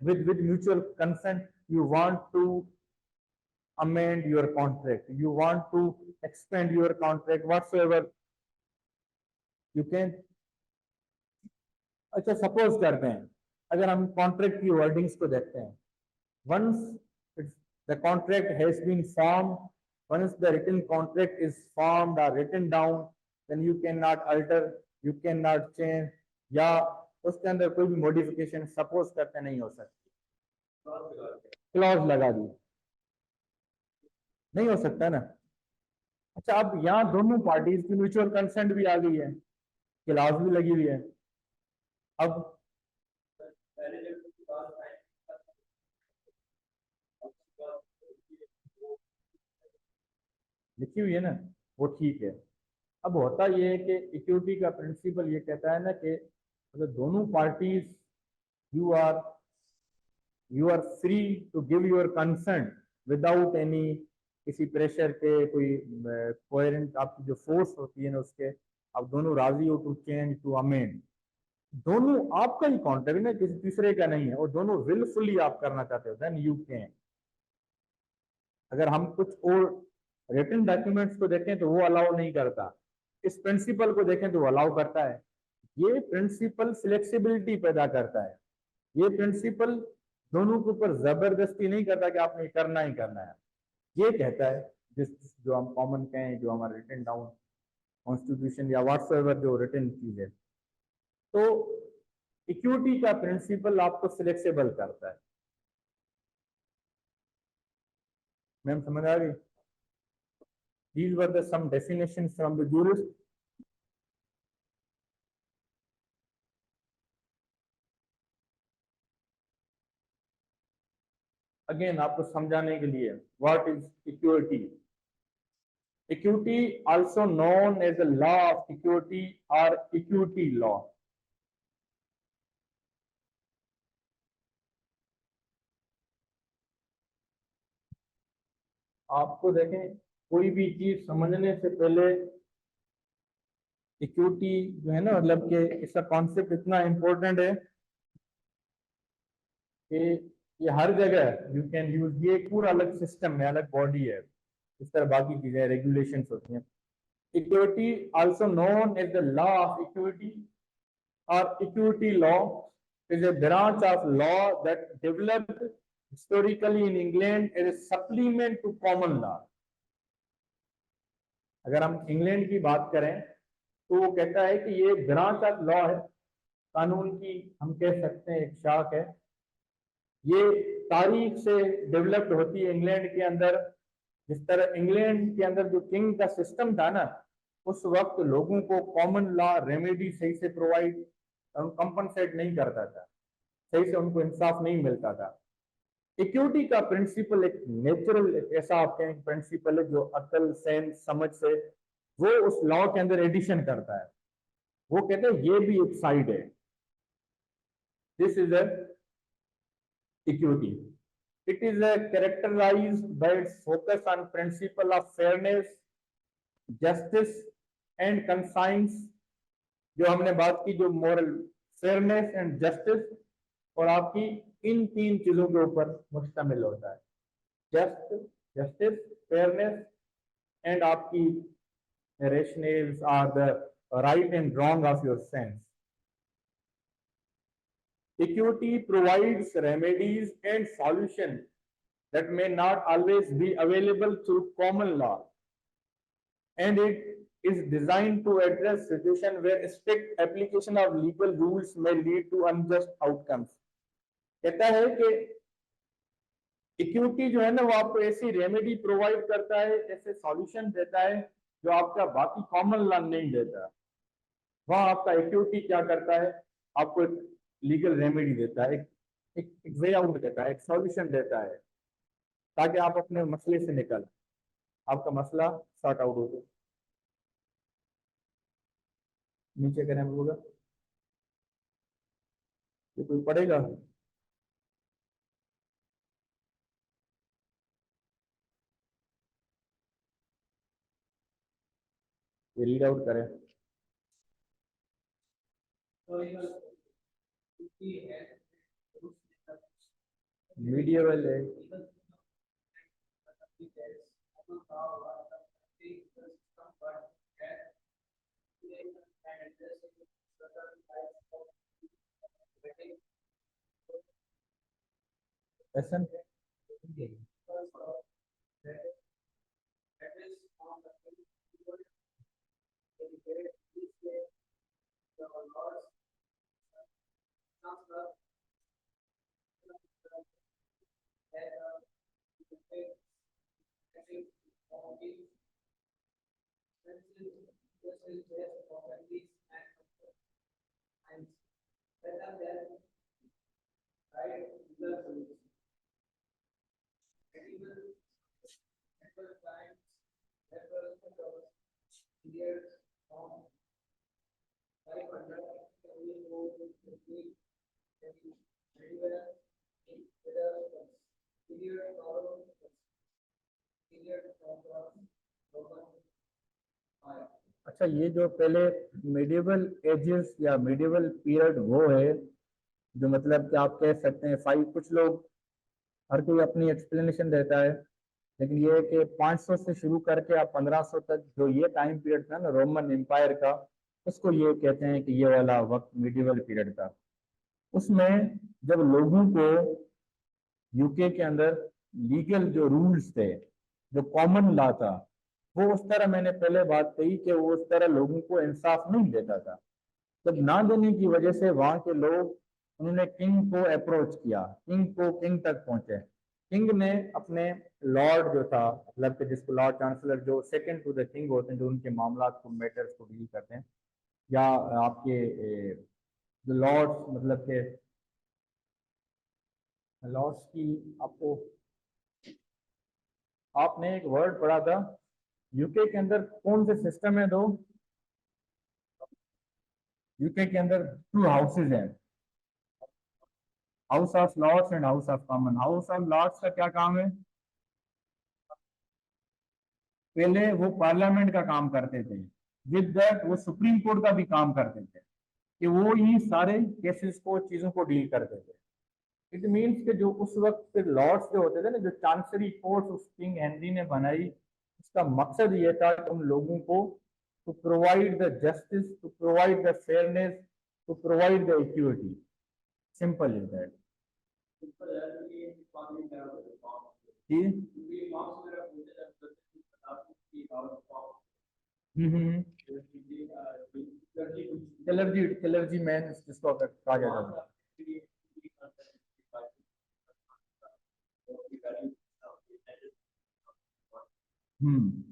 With mutual consent, you want to amend your contract, you want to expand your contract whatsoever, you can। अच्छा सपोज करते हैं, अगर हम कॉन्ट्रैक्ट की वर्डिंग्स को देखते हैं, once the contract has been formed, once the written contract is formed or written down, then you cannot alter, you cannot change, या उसके अंदर कोई भी मॉडिफिकेशन सपोज करते नहीं हो सकती। क्लॉज लगा दी, नहीं हो सकता ना। अच्छा, अब यहाँ दोनों पार्टीज की म्यूचुअल कंसेंट भी आ गई है, क्लॉज भी लगी हुई है। अब लिखी हुई है ना, वो ठीक है। अब होता ये है कि इक्विटी का प्रिंसिपल ये कहता है ना कि अगर दोनों parties, you are you are free to give your consent without any, किसी प्रेशर के, कोई कोहेरेंट आपकी जो फोर्स होती है ना उसके, आप दोनों राजी हो टू चेंज, टू अमेंड, दोनों आपका ही कॉन्ट्रैक्ट है, किसी तीसरे का नहीं है, और दोनों विलफुली आप करना चाहते हो, देन यू कैन। अगर हम कुछ और रिटन डॉक्यूमेंट्स को देखें तो वो अलाउ नहीं करता, इस प्रिंसिपल को देखें तो वो अलाउ करता है। ये प्रिंसिपल फ्लेक्सिबिलिटी पैदा करता है। ये प्रिंसिपल दोनों के ऊपर जबरदस्ती नहीं करता कि आपने करना ही करना है। ये कहता है जिस जो हम कॉमन कहें, जो हमारा रिटन डाउन कॉन्स्टिट्यूशन या व्हाट्सएवर जो रिटन चीज है, तो इक्विटी का प्रिंसिपल आपको फ्लेक्सिबल करता है। मैम समझ आ गई? These were the some definitions from the jurist. Again आपको समझाने के लिए, what is equity? Equity also known as the law of equity or equity law. आपको देखें, कोई भी चीज समझने से पहले इक्विटी जो है ना, मतलब कि इसका कॉन्सेप्ट इतना इंपॉर्टेंट है कि ये हर जगह यू कैन यूज, ये एक पूरा अलग सिस्टम है, अलग बॉडी है, इस तरह बाकी चीजें रेगुलेशंस होती हैं। Equity also known as the law of equity और equity law is a branch of law that developed historically in England as a supplement to common law. अगर हम इंग्लैंड की बात करें तो वो कहता है कि ये ब्रांच ऑफ लॉ है, कानून की हम कह सकते हैं एक शाख है। ये तारीख से डेवलप्ड होती है इंग्लैंड के अंदर। जिस तरह इंग्लैंड के अंदर जो किंग का सिस्टम था ना, उस वक्त लोगों को कॉमन लॉ रेमेडी सही से प्रोवाइड कंपनसेट नहीं करता था, सही से उनको इंसाफ नहीं मिलता था। इक्विटी का प्रिंसिपल एक नेचुरल, एक ऐसा आप कहें प्रिंसिपल है जो अकल सेंस समझ से वो उस लॉ के अंदर एडिशन करता है। वो कहते हैं ये भी एक साइड है, this is a equity. It is characterized by its focus on principle of fairness, justice and conscience. जो हमने बात की, जो मॉरल फेयरनेस एंड जस्टिस, और आपकी इन तीन चीजों के ऊपर मुश्तमिल होता है, जस्टिस, फेयरनेस एंड आपकी rationals are the right and wrong of your sense. Equity provides remedies and solution that may not always be available through common law, and it is designed to address situations where strict application of legal rules may lead to unjust outcomes. कहता है कि equity जो है ना, वो आपको ऐसी remedy provide करता है, ऐसे सॉल्यूशन देता है जो आपका बाकी कॉमन लॉ नहीं देता। वहां आपका इक्विटी क्या करता है, आपको एक लीगल रेमेडी देता है, एक वे आउट देता है, एक सॉल्यूशन देता है, ताकि आप अपने मसले से निकल, आपका मसला सॉर्ट आउट हो जाए। नीचे करें होगा, ये कोई पढ़ेगा? ये रीड आउट करें। मीडिएवल है, ऐसा अच्छा, ये जो पहले मिडिवल एजेस या मिडिवल पीरियड वो है जो मतलब कि आप कह सकते हैं फाइव, कुछ लोग हर कोई अपनी एक्सप्लेनेशन देता है, लेकिन ये है कि 500 से शुरू करके आप 1500 तक जो ये टाइम पीरियड था ना रोमन एम्पायर का, उसको ये कहते हैं कि ये वाला वक्त मिडिवल पीरियड था। उसमें जब लोगों को यूके के अंदर लीगल जो रूल्स थे, जो कॉमन लॉ था, वो उस तरह मैंने पहले बात कही कि वो उस तरह लोगों को इंसाफ नहीं देता था। जब ना देने की वजह से वहां के लोग, उन्होंने किंग को अप्रोच किया, किंग तक पहुंचे। किंग ने अपने लॉर्ड जो था, मतलब कि जिसको लॉर्ड चांसलर, जो सेकंड टू द किंग होते हैं, जो उनके मामला को, मैटर्स को डील करते हैं, या आपके जो लॉर्ड्स, मतलब के लॉर्ड्स की, आपको आपने एक वर्ड पढ़ा था, यूके के अंदर कौन से सिस्टम है? दो यूके के अंदर 2 हाउसेज हैं, house of lords and house of common. House of lords का क्या काम है? पहले वो पार्लियामेंट का काम करते थे, विद दैट वो सुप्रीम कोर्ट का भी काम करते थे, कि वो ही सारे केसेस को, चीजों को डील करते थे। इट मीन्स कि जो उस वक्त के लॉर्ड्स जो होते थे ना, जो चांसरी कोर्ट उस किंग हेनरी ने बनाई, इसका मकसद ये था कि उन लोगों को to provide the justice, to provide the fairness, to provide the equity. Simple is that. Clergy man जिसको कहा जाता है।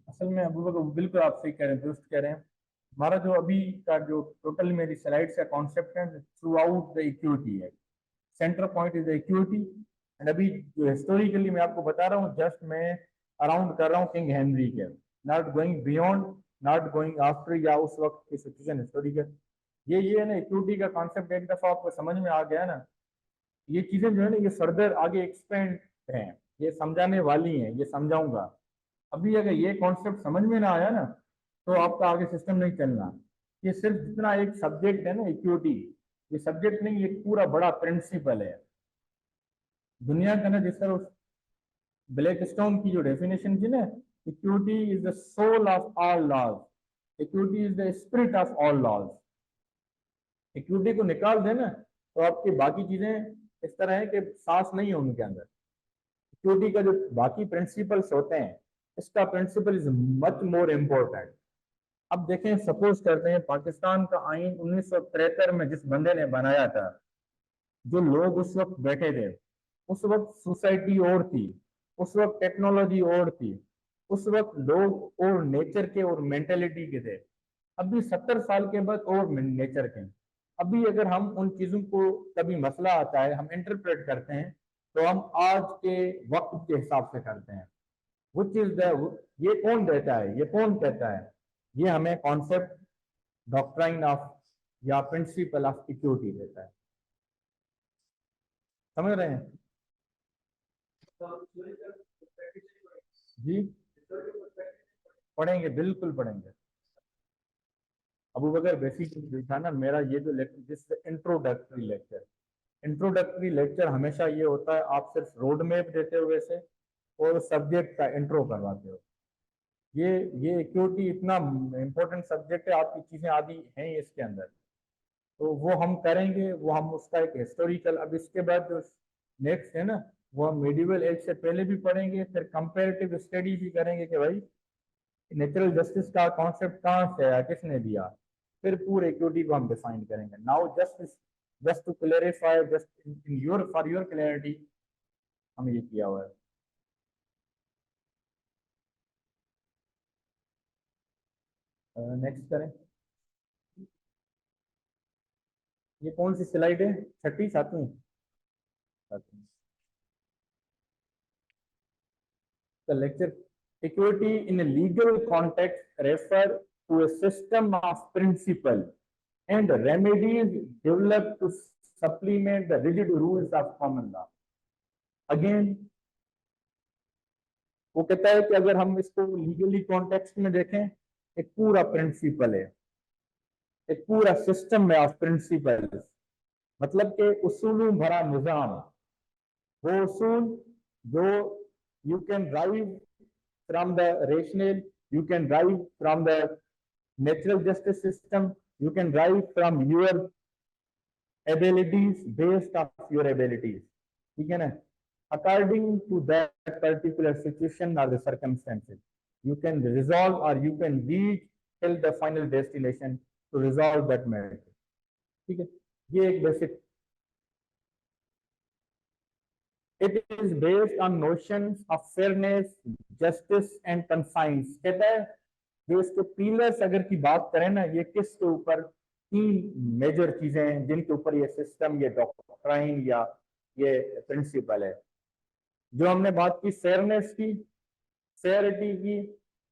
असल में अबू बकर बिल्कुल आप सही कह रहे हैं, दुरुस्त कह रहे हैं। हमारा जो अभी का जो टोटल मेरी स्लाइड्स का कॉन्सेप्ट है, थ्रू आउट द इक्विटी है, centre point is the equity. And अभी जो हिस्टोरिकली मैं आपको बता रहा हूँ, जस्ट मैं अराउंड कर रहा हूँ किंग हेनरी के, not going beyond, not going after या उस वक्त की सिचुएशन हिस्टोरिकल। ये है ना इक्विटी का कॉन्सेप्ट, एक दफा आपको समझ में आ गया ना, ये चीजें जो है ना ये फर्दर आगे एक्सपेंड हैं, ये समझाने वाली हैं, ये समझाऊंगा। अभी अगर ये कॉन्सेप्ट समझ में ना आया ना, तो आपका आगे सिस्टम नहीं चलना। ये सिर्फ जितना एक सब्जेक्ट है ना इक्विटी, ये सब्जेक्ट नहीं, ये पूरा बड़ा प्रिंसिपल है दुनिया का ना। जिस तरह उस ब्लैक स्टोन की जो डेफिनेशन थी ना, equity is the soul of all laws, equity is the spirit of all laws. Equity को निकाल देना तो आपकी बाकी चीजें इस तरह है कि सांस नहीं है उनके अंदर। इक्विटी का जो बाकी प्रिंसिपल्स होते हैं, इसका principle is much more important. अब देखें, सपोज करते हैं पाकिस्तान का आइन 1973 में जिस बंदे ने बनाया था, जो लोग उस वक्त बैठे थे, उस वक्त सोसाइटी और थी, उस वक्त टेक्नोलॉजी और थी, उस वक्त लोग और नेचर के और मेंटेलिटी के थे। अभी 70 साल के बाद और नेचर के। अभी अगर हम उन चीजों को, कभी मसला आता है, हम इंटरप्रेट करते हैं, तो हम आज के वक्त के हिसाब से करते हैं। वो चीज ये कौन देता है, ये कौन कहता है? ये हमें कॉन्सेप्ट, डॉक्ट्राइन ऑफ या प्रिंसिपल ऑफ इक्विटी देता है। समझ रहे हैं जी? पढ़ेंगे, बिल्कुल पढ़ेंगे। अबू बकर बेसिक था ना मेरा ये जो लेक्चर, जिस इंट्रोडक्टरी लेक्चर, इंट्रोडक्टरी लेक्चर हमेशा ये होता है, आप सिर्फ रोड मैप देते हो वैसे, और सब्जेक्ट का इंट्रो करवाते हो। ये इक्विटी इतना इम्पोर्टेंट सब्जेक्ट है, आपकी चीजें आदि हैं इसके अंदर, तो वो हम करेंगे। वो हम उसका एक हिस्टोरिकल, अब इसके बाद जो नेक्स्ट है ना, वो हम मेडिवल एज से पहले भी पढ़ेंगे, फिर कंपेरेटिव स्टडी भी करेंगे कि भाई नेचुरल जस्टिस का कॉन्सेप्ट कहाँ से आया, किसने दिया, फिर पूरे इक्विटी को हम डिफाइन करेंगे। Now just to clarify, just in your for your clarity, हम ये किया हुआ है। नेक्स्ट करें। ये कौन सी स्लाइड है? छठी, सातवीं? सातवीं का lecture. Equity in a legal context refer to a system of principle and remedies developed to supplement the rigid rules of common law. Again, वो कहता है कि अगर हम इसको लीगली कॉन्टेक्स्ट में देखें, एक पूरा प्रिंसिपल है, एक पूरा सिस्टम है ऑफ प्रिंसिपल, मतलब कि उसूलों भरा निजाम। वो उसूल जो you can drive from the rational, you can derive from the natural justice system, you can derive from your abilities, based of your abilities, ठीक है ना? According to that particular situation or the circumstances, you can resolve or you can reach till the final destination to resolve that matter, ठीक है? ये एक basic. It is based on notions of fairness, justice and conscience। कहता है जो इसके pillars अगर की बात करें ना, ये किसके ऊपर, तीन मेजर चीजें हैं जिनके ऊपर ये सिस्टम, ये डॉक्ट्राइन या ये प्रिंसिपल है। जो हमने बात की फेयरनेस की, फेयरिटी की,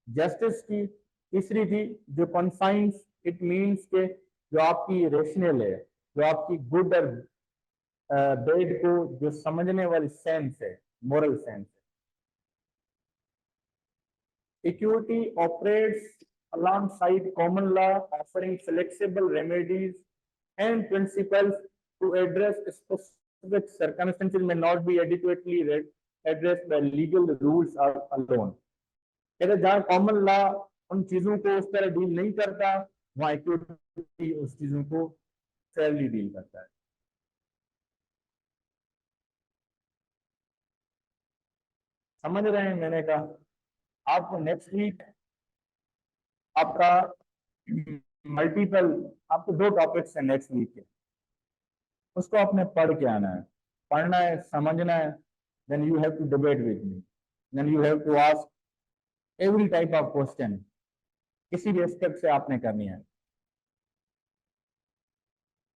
जस्टिस की, तीसरी थी जो कंसाइंस, इट मींस के जो आपकी रेशनल है, जो आपकी गुड और बेड को जो समझने वाली सेंस है, मोरल सेंस है। Equity operates alongside common law, offering flexible remedies and principles to address which circumstances may not be adequately addressed by legal rules alone. कहते जहाँ कॉमन लॉ उन चीजों को उस तरह डील नहीं करता, वहाँ इक्विटी उस चीजों को फेयरली डील करता है। समझ रहे हैं? मैंने कहा आपको नेक्स्ट वीक आपका मल्टीपल, आपको 2 टॉपिक्स हैं नेक्स्ट वीक के, उसको आपने पढ़ के आना है, पढ़ना है, समझना है, then you have to debate with me, then you have to ask every type of question, किसी भी एस्पेक्ट से आपने करनी है।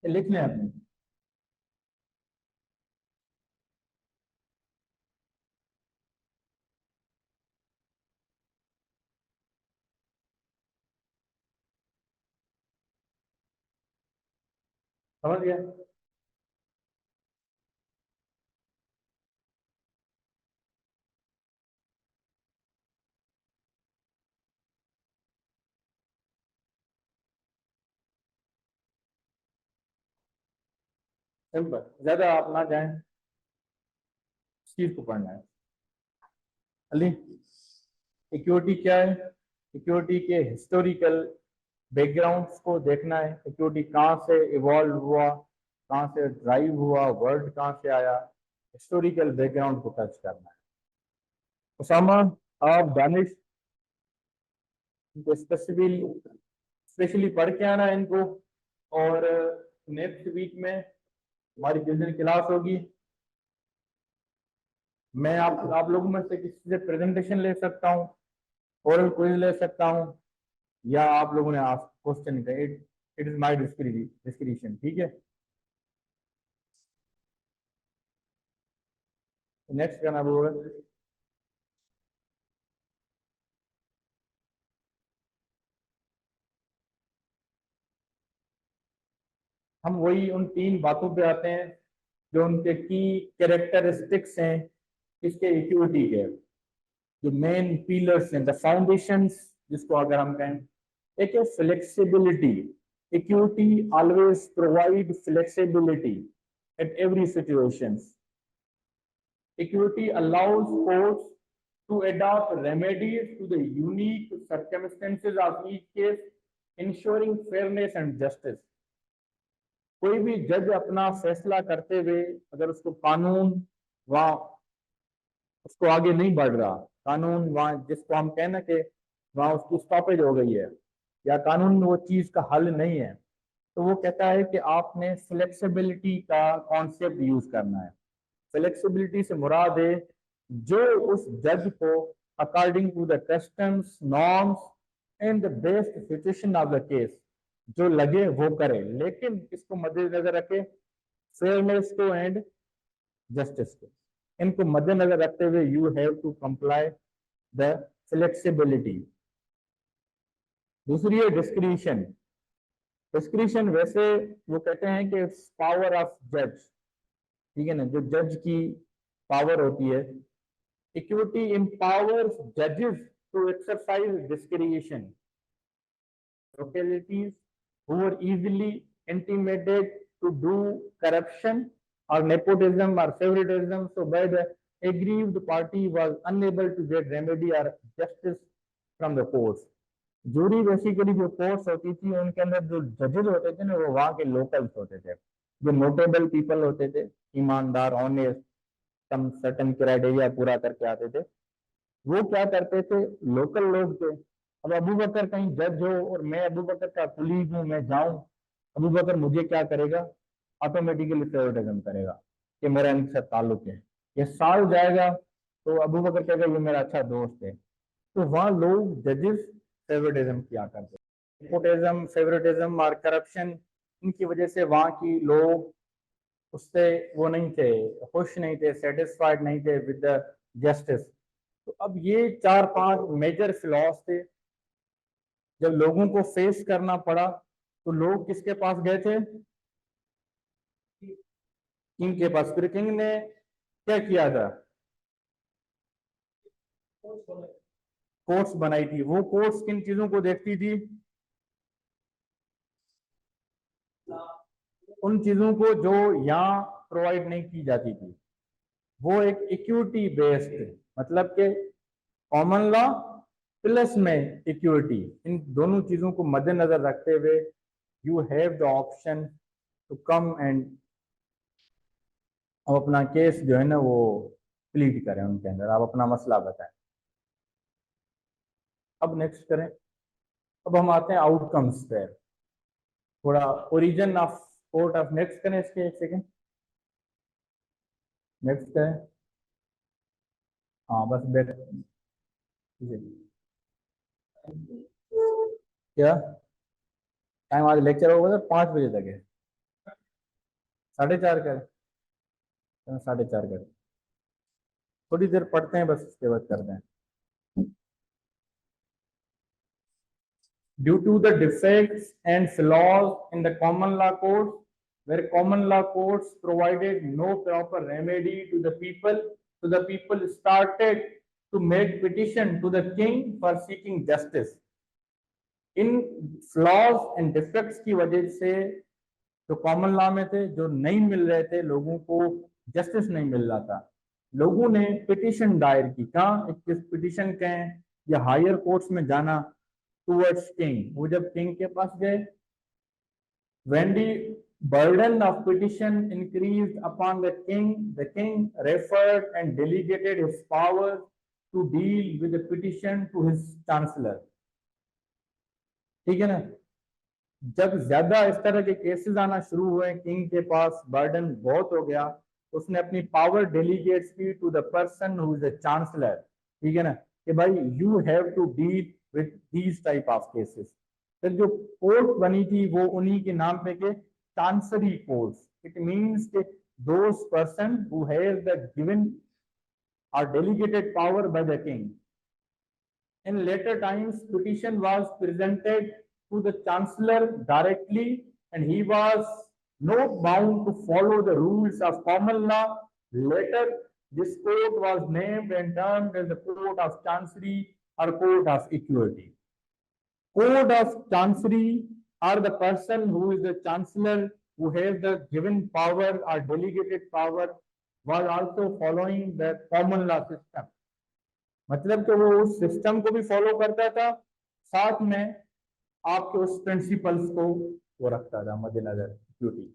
लिख लें अपने, समझ गया? सिंपल, ज्यादा आप ना जाएं, इस चीज को पढ़ना है। अली, इक्विटी क्या है? इक्विटी के हिस्टोरिकल बैकग्राउंड्स को देखना है, इक्विटी कहाँ से इवॉल्व हुआ, कहाँ से ड्राइव हुआ, वर्ड कहाँ से आया, हिस्टोरिकल बैकग्राउंड को टच करना है। उसामा, आप दानिश, इनको स्पेशली पढ़ के आना है इनको, और नेक्स्ट वीक में हमारी जिस दिन क्लास होगी, मैं आप लोगों में से किसी से प्रेजेंटेशन ले सकता हूँ, ओरल क्विज ले सकता हूँ, या आप लोगों ने question, it is my description, ठीक है? नेक्स्ट करना होगा। हम वही उन 3 बातों पे आते हैं जो उनके की कैरेक्टरिस्टिक्स हैं इसके इक्विटी के, जो मेन पिलर्स हैं, द फाउंडेशंस जिसको अगर हम कहें। एक है flexibility, equity always provide flexibility at every situations. Equity allows courts to adopt remedies to the unique circumstances of each case, ensuring fairness and justice. कोई भी जज अपना फैसला करते हुए अगर उसको कानून वहाँ उसको आगे नहीं बढ़ रहा, कानून वहाँ जिसको हम कहना कि वहाँ उसकी स्टॉपेज हो गई है, या कानून में वो चीज का हल नहीं है, तो वो कहता है कि आपने फ्लेक्सिबिलिटी का कॉन्सेप्ट यूज करना है। फ्लेक्सिबिलिटी से मुराद है जो उस जज को according to the customs, norms and the best situation of the case जो लगे वो करे, लेकिन इसको मद्देनजर रखे फेयरनेस को एंड जस्टिस को, इनको मद्देनजर रखते हुए you have to comply the flexibility. दूसरी है डिस्क्रिशन। डिस्क्रिशन वैसे वो कहते हैं कि पावर ऑफ जज, ठीक है ना, जो जज की पावर होती है। इक्विटी एम्पावर्स जजेस to exercise discretion. localities who were easily intimidated to do corruption or nepotism or favoritism, so by the aggrieved party was unable to get remedy or justice from the courts. Jury basically जो courts होती थी उनके अंदर जो जजेस होते थे ना, वो वहाँ के लोकल्स होते थे, जो नोटेबल पीपल होते थे, ईमानदार, ऑनेस्ट, सम सर्टेन क्राइटेरिया पूरा करके आते थे। वो क्या करते थे, लोकल लोग थे। अब अबू बकर कहीं जज हो और मैं अबू बकर का कुलीग हूँ, मैं जाऊं, अबू बकर मुझे क्या करेगा, ऑटोमेटिकली फेवरेटिज्म करेगा कि मेरा इनके साथ ताल्लुक है। ये साल जाएगा तो अबू बकर कहेगा ये मेरा अच्छा दोस्त है। तो वहाँ लोग जजेस फेवरेटिज्म किया करते, नेपोटिज्म, फेवरेटिज्म और करप्शन, इनकी वजह से वहाँ की लोग उससे वो नहीं थे, खुश नहीं थे, सेटिस्फाइड नहीं थे विद द जस्टिस। तो अब ये 4-5 मेजर फ्लॉज थे। जब लोगों को फेस करना पड़ा तो लोग किसके पास गए थे, किंग के पास। फिर किंग ने क्या किया था, कोर्ट्स बनाई थी। वो कोर्ट्स किन चीजों को देखती थी, उन चीजों को जो यहाँ प्रोवाइड नहीं की जाती थी, वो एक इक्विटी बेस्ड, मतलब कि कॉमन लॉ प्लस में इक्विटी, इन दोनों चीजों को मद्देनजर रखते हुए you have the option to come and अब अपना केस जो है ना वो प्लीड करें उनके अंदर, आप अपना मसला बताएं। अब नेक्स्ट करें, अब हम आते हैं आउटकम्स पे, थोड़ा origin of court of, next करें इसके, एक सेकेंड नेक्स्ट करें। हाँ बस बैठ, क्या टाइम आज लेक्चर होगा सर 5 बजे तक है, 4:30 करें, 4:30 करें, थोड़ी देर पढ़ते हैं बस उसके बाद करते हैं। Due to the defects and flaws in the common law courts, where common law courts provided no proper remedy to the people, so the people started to make petition to the king for seeking justice. In flaws and defects की वजह से जो common law में थे, जो नहीं मिल रहे थे लोगों को, जस्टिस नहीं मिल रहा था, लोगों ने पिटिशन दायर की, कहाँ, एक पिटिशन कहें या हायर कोर्ट्स में जाना, टूवर्ड्स किंग। वो जब किंग के पास गए, when the burden of petition increased upon the king referred and delegated his power to deal with the petition to his chancellor। ठीक है ना, जब ज्यादा इस तरह के केसेस आना शुरू हुए, किंग के पास बर्डन बहुत हो गया, उसने अपनी पावर डेलीगेट्स की to the person who is the chancellor. ठीक है ना, कि भाई you have to deal with these type of cases. फिर जो कोर्ट बनी थी वो उन्हीं के नाम पे के चांसरी कोर्ट्स। इट मींस के those person who has the given or delegated power by the king. In later times, petition was presented to the chancellor directly, and he was not bound to follow the rules of common law. Later, this court was named and termed as the Court of Chancery or Court of Equity. Court of Chancery are the person who is the chancellor, who has the given power or delegated power, was also following the common law system। मतलब कि वो उस system को भी follow करता था, साथ में आपके उस प्रिंसिपल्स को वो रखता था मद्देनजर, ड्यूटी।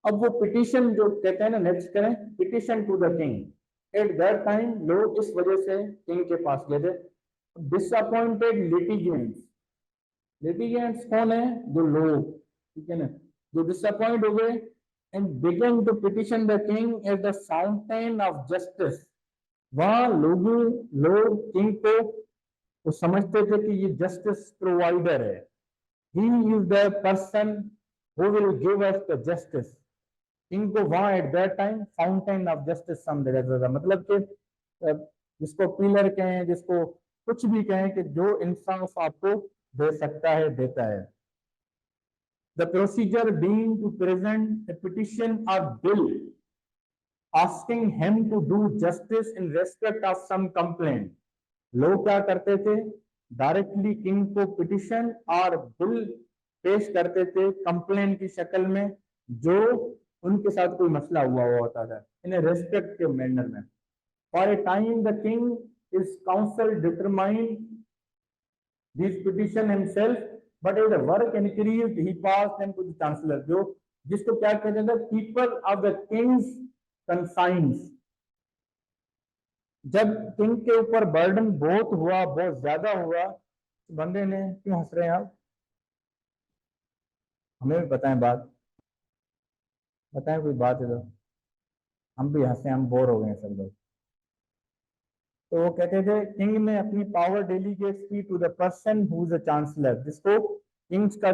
अब वो पिटीशन जो कहते हैं ना, नेक्स्ट करें, petition to the king. At that time लोग इस वजह से किंग के पास गए थे, डिसअपॉइंटेड लिटिगेंट्स। लिटिगेंट्स कौन है, जो लोग, ठीक है ना, जो डिसअपॉइंट हो गए, and began to petition the king as the fountain of justice। वहां लोग किंग को वो समझते थे कि ये जस्टिस प्रोवाइडर है, he is the person who will give us the justice। King को वहां eight that time fountain of justice समझा जाता था, मतलब कि जिसको पिलर कहें, जिसको कुछ भी कहें, कि जो इंसाफ आपको दे सकता है, देता है। The procedure being to present a petition or bill asking him to do justice in respect of some complaint। लोग क्या करते थे, डायरेक्टली किंग को पिटिशन और बिल पेश करते थे कंप्लेंट की शक्ल में, जो उनके साथ कोई मसला हुआ होता था, इन रेस्पेक्टिव मैनर में। For a time the king is council determine this petition himself, but as the work increased, he passed them to the chancellor, जो जिसको क्या कहते थे, people of the Kings conscience. जब किंग के ऊपर burden बहुत हुआ, बहुत ज्यादा हुआ, तो बंदे ने, क्यों हंस रहे हैं आप, हमें भी बताएं बात, बताएं कोई बात है तो, हम भी हंसे, हम बोर हो गए सब लोग। तो वो कहते थे किंग ने अपनी पावर डेलीगेट्स की to the person who is the chancellor, जिसको किंग्स का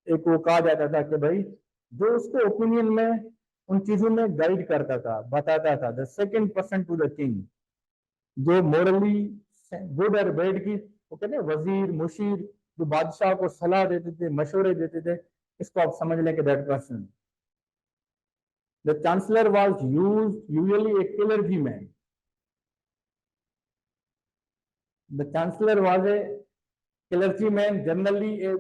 एक वो कहा जाता था कि भाई जो उसके ओपिनियन में उन चीजों में गाइड करता था, बताता था। The second person to the king, जो मोरली गुड और बैड की, वो कहते हैं वजीर मुशीर, जो बादशाह को सलाह देते थे, मशवरे देते थे, इसको आप समझ लें कि that person. The chancellor was usually A clergy man. The chancellor was a clergyman, generally a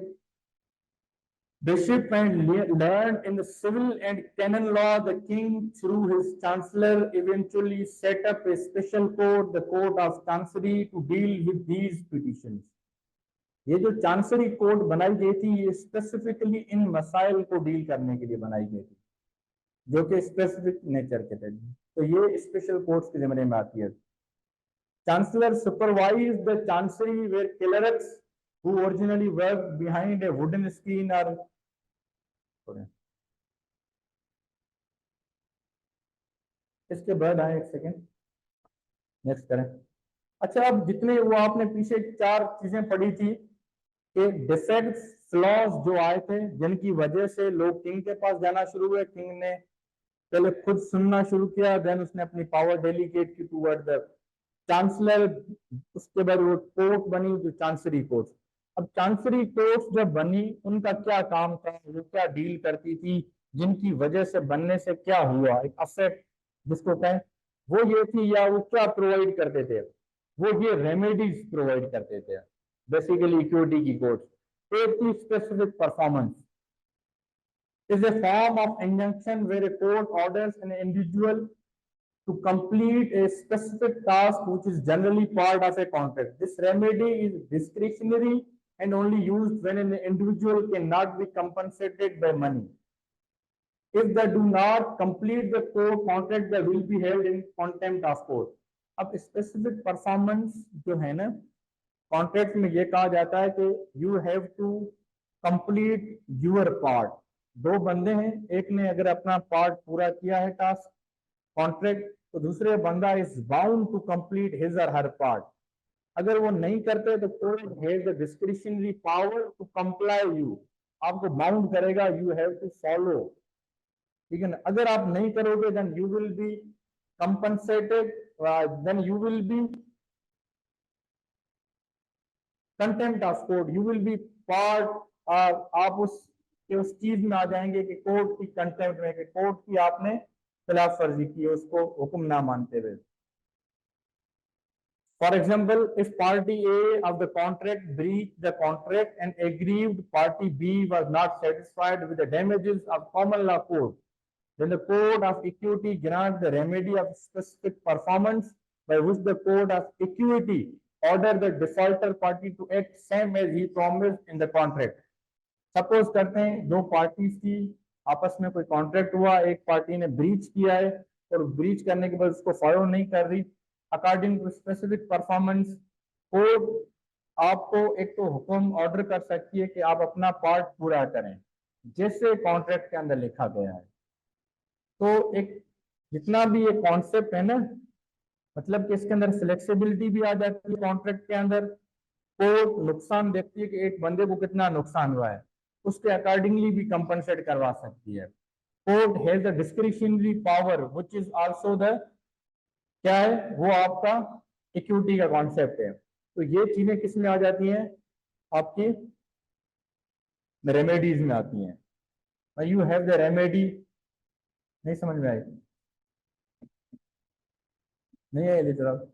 Bishop and learned in the civil and canon law. The king, through his chancellor, eventually set up a special court, the court of chancery, to deal with these petitions. ये जो chancery court बनाई गई थी, ये specifically in मसाइल को deal करने के लिए बनाई गई थी, जो कि स्पेसिफिक नेचर के थे। तो ये स्पेशल कोर्ट्स के जिम्मे में आती है। Chancellor supervise the chancery where clerks who originally worked behind a wooden screen or इसके बाद आए, एक सेकेंड नेक्स्ट करें। अच्छा, अब जितने वो आपने पीछे 4 चीजें पढ़ी थी कि डिफेक्ट्स फ्लॉज जो आए थे, जिनकी वजह से लोग किंग के पास जाना शुरू हुए। किंग ने पहले खुद सुनना शुरू किया, देन उसने अपनी पावर डेलीगेट की टूवर्ड द चांसलर। उसके बाद वो कोर्ट बनी जो चांसरी कोर्ट। अब चांसरी कोर्ट जब बनी, उनका क्या काम था, वो क्या डील करती थी, जिनकी वजह से बनने से क्या हुआ, एक अफेक्ट जिसको कहें, वो ये थी, या वो क्या प्रोवाइड करते थे, वो ये रेमेडीज प्रोवाइड करते थे। बेसिकली इक्विटी की court specific performance is a form of injunction where a court orders an individual to complete a specific task which is generally part of a contract. This remedy is discretionary and only used when an individual cannot be compensated by money. If they do not complete the court contract, they will be held in contempt of court. अब specific performance जो है ना, contract में ये कहा जाता है कि you have to complete your part. 2 बंदे हैं, एक ने अगर अपना पार्ट पूरा किया है टास्क कॉन्ट्रैक्ट, तो दूसरे बंदा is bound to complete his or her part. अगर वो नहीं करते तो court has the discretionary power to comply you, आपको बाउंड करेगा, यू हैव टू फॉलो। ठीक है ना? अगर आप नहीं करोगे then you will be compensated, then you will be contempt of court, you will be part, आप उस चीज में आ जाएंगे कि कोर्ट की कंटेम्प्ट में, कि कोर्ट की आपने खिलाफ वर्जी की, उसको हुक्म ना मानते हुए। For example, if party A of the contract breach the contract and aggrieved party B was not satisfied with the damages of common law code, then the code of equity grants the remedy of specific performance by which the code of equity order the defaulter party to act same as he promised in the contract. Suppose करते हैं 2 parties की आपस में कोई contract हुआ, एक party ने breach किया है और ब्रीच करने के बाद उसको फॉलो नहीं कर रही, according to specific performance code आपको एक तो हुक्म ऑर्डर कर सकती है कि आप अपना पार्ट पूरा करें, जैसे कॉन्ट्रैक्ट के अंदर लिखा गया है। तो एक जितना भी ये कॉन्सेप्ट है ना, मतलब कि इसके अंदर फ्लेक्सिबिलिटी भी आ जाती है कॉन्ट्रैक्ट के अंदर। कोर्ट नुकसान देखती है कि एक बंदे को कितना नुकसान हुआ है, उसके अकॉर्डिंगली भी कंपनसेट करवा सकती है। Court has the discretionary power which is also the, क्या है वो, आपका इक्विटी का कॉन्सेप्ट है। तो ये चीजें किस में आ जाती हैं, आपकी रेमेडीज में आती हैं। यू हैव द रेमेडी, नहीं समझ में आई? नहीं है इधर तरफ?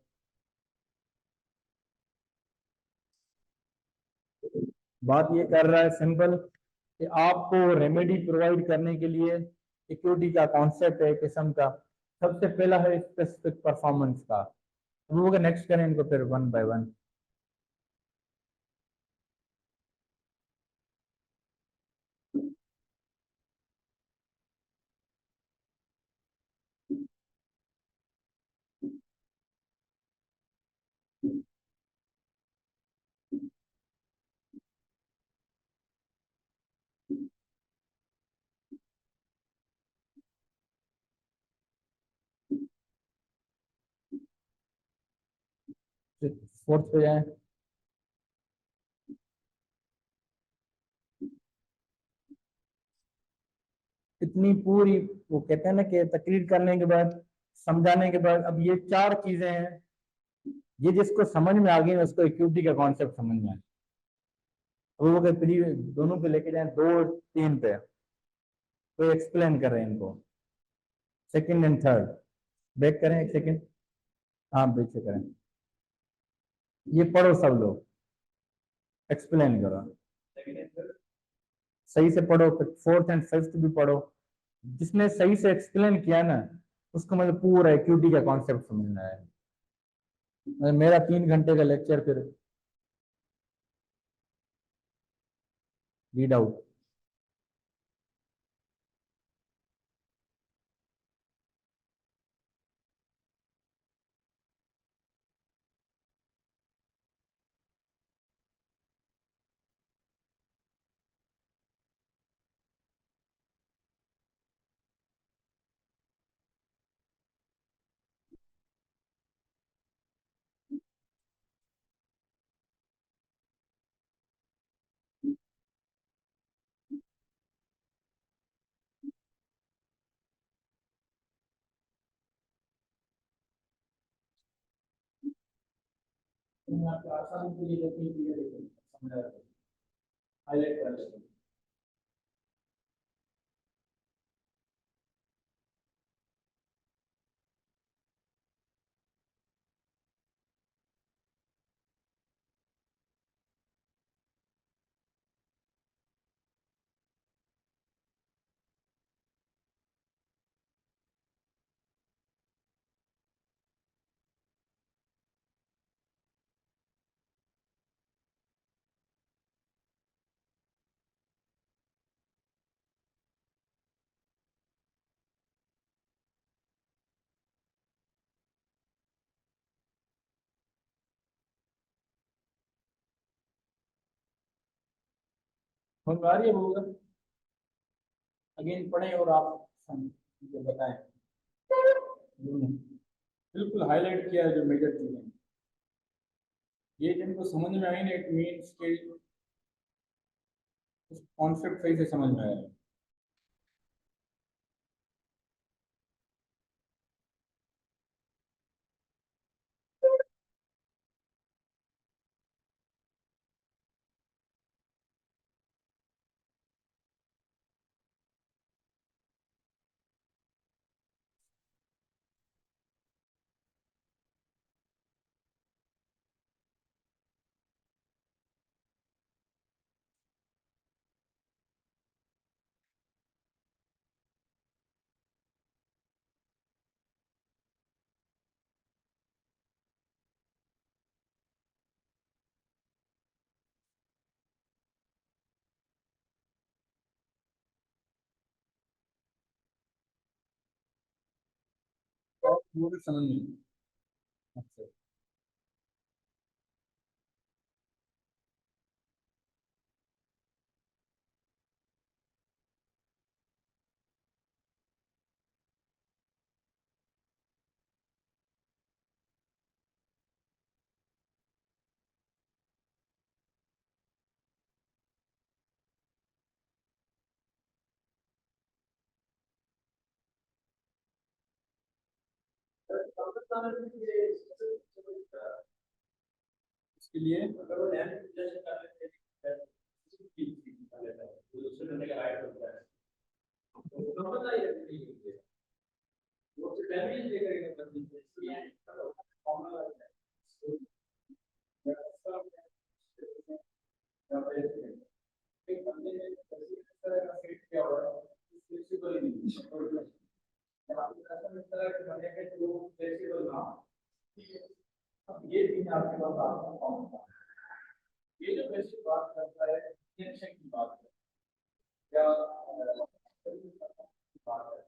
बात ये कर रहा है सिंपल कि आपको रेमेडी प्रोवाइड करने के लिए इक्विटी का कॉन्सेप्ट है किस्म का। सबसे पहला है स्पेसिफिक परफॉर्मेंस का। वो नेक्स्ट करें इनको फिर वन बाय वन। फोर्थ पे जाए। इतनी पूरी वो कहते हैं ना कि तकरीर करने के बाद, समझाने के बाद, अब ये 4 चीजें हैं, ये जिसको समझ में आ गई उसको इक्विटी का कॉन्सेप्ट समझ में आए। वो अगर दोनों पे लेके जाए 2-3 पे, तो एक्सप्लेन कर रहे हैं इनको, सेकंड एंड थर्ड। बैक करें एक सेकंड, हाँ बैक से करें। ये पढ़ो सब लोग, एक्सप्लेन करो। सही से पढ़ो, फिर फोर्थ एंड फिफ्थ भी पढ़ो। जिसने सही से एक्सप्लेन किया ना, उसको मतलब पूरा इक्विटी का कॉन्सेप्ट समझना है। मेरा 3 घंटे का लेक्चर फिर रीड आउट। आपको आसानी के लिए तीन चीजें समझा हाईलाइट कर लेते हैं। होनवारी होगा, अगेन पढ़ें और आप मुझे बताएं। बिल्कुल हाईलाइट किया है जो मेजर चीजें, ये जिनको समझ में आई ना, इट मीन्स के कॉन्सेप्ट सही से समझ में आया। वो भी समझ में अच्छा। इसके लिए ये चीज आपके पास ये जो बेसिक बात करता है इंजेक्शन की बात है या बात है,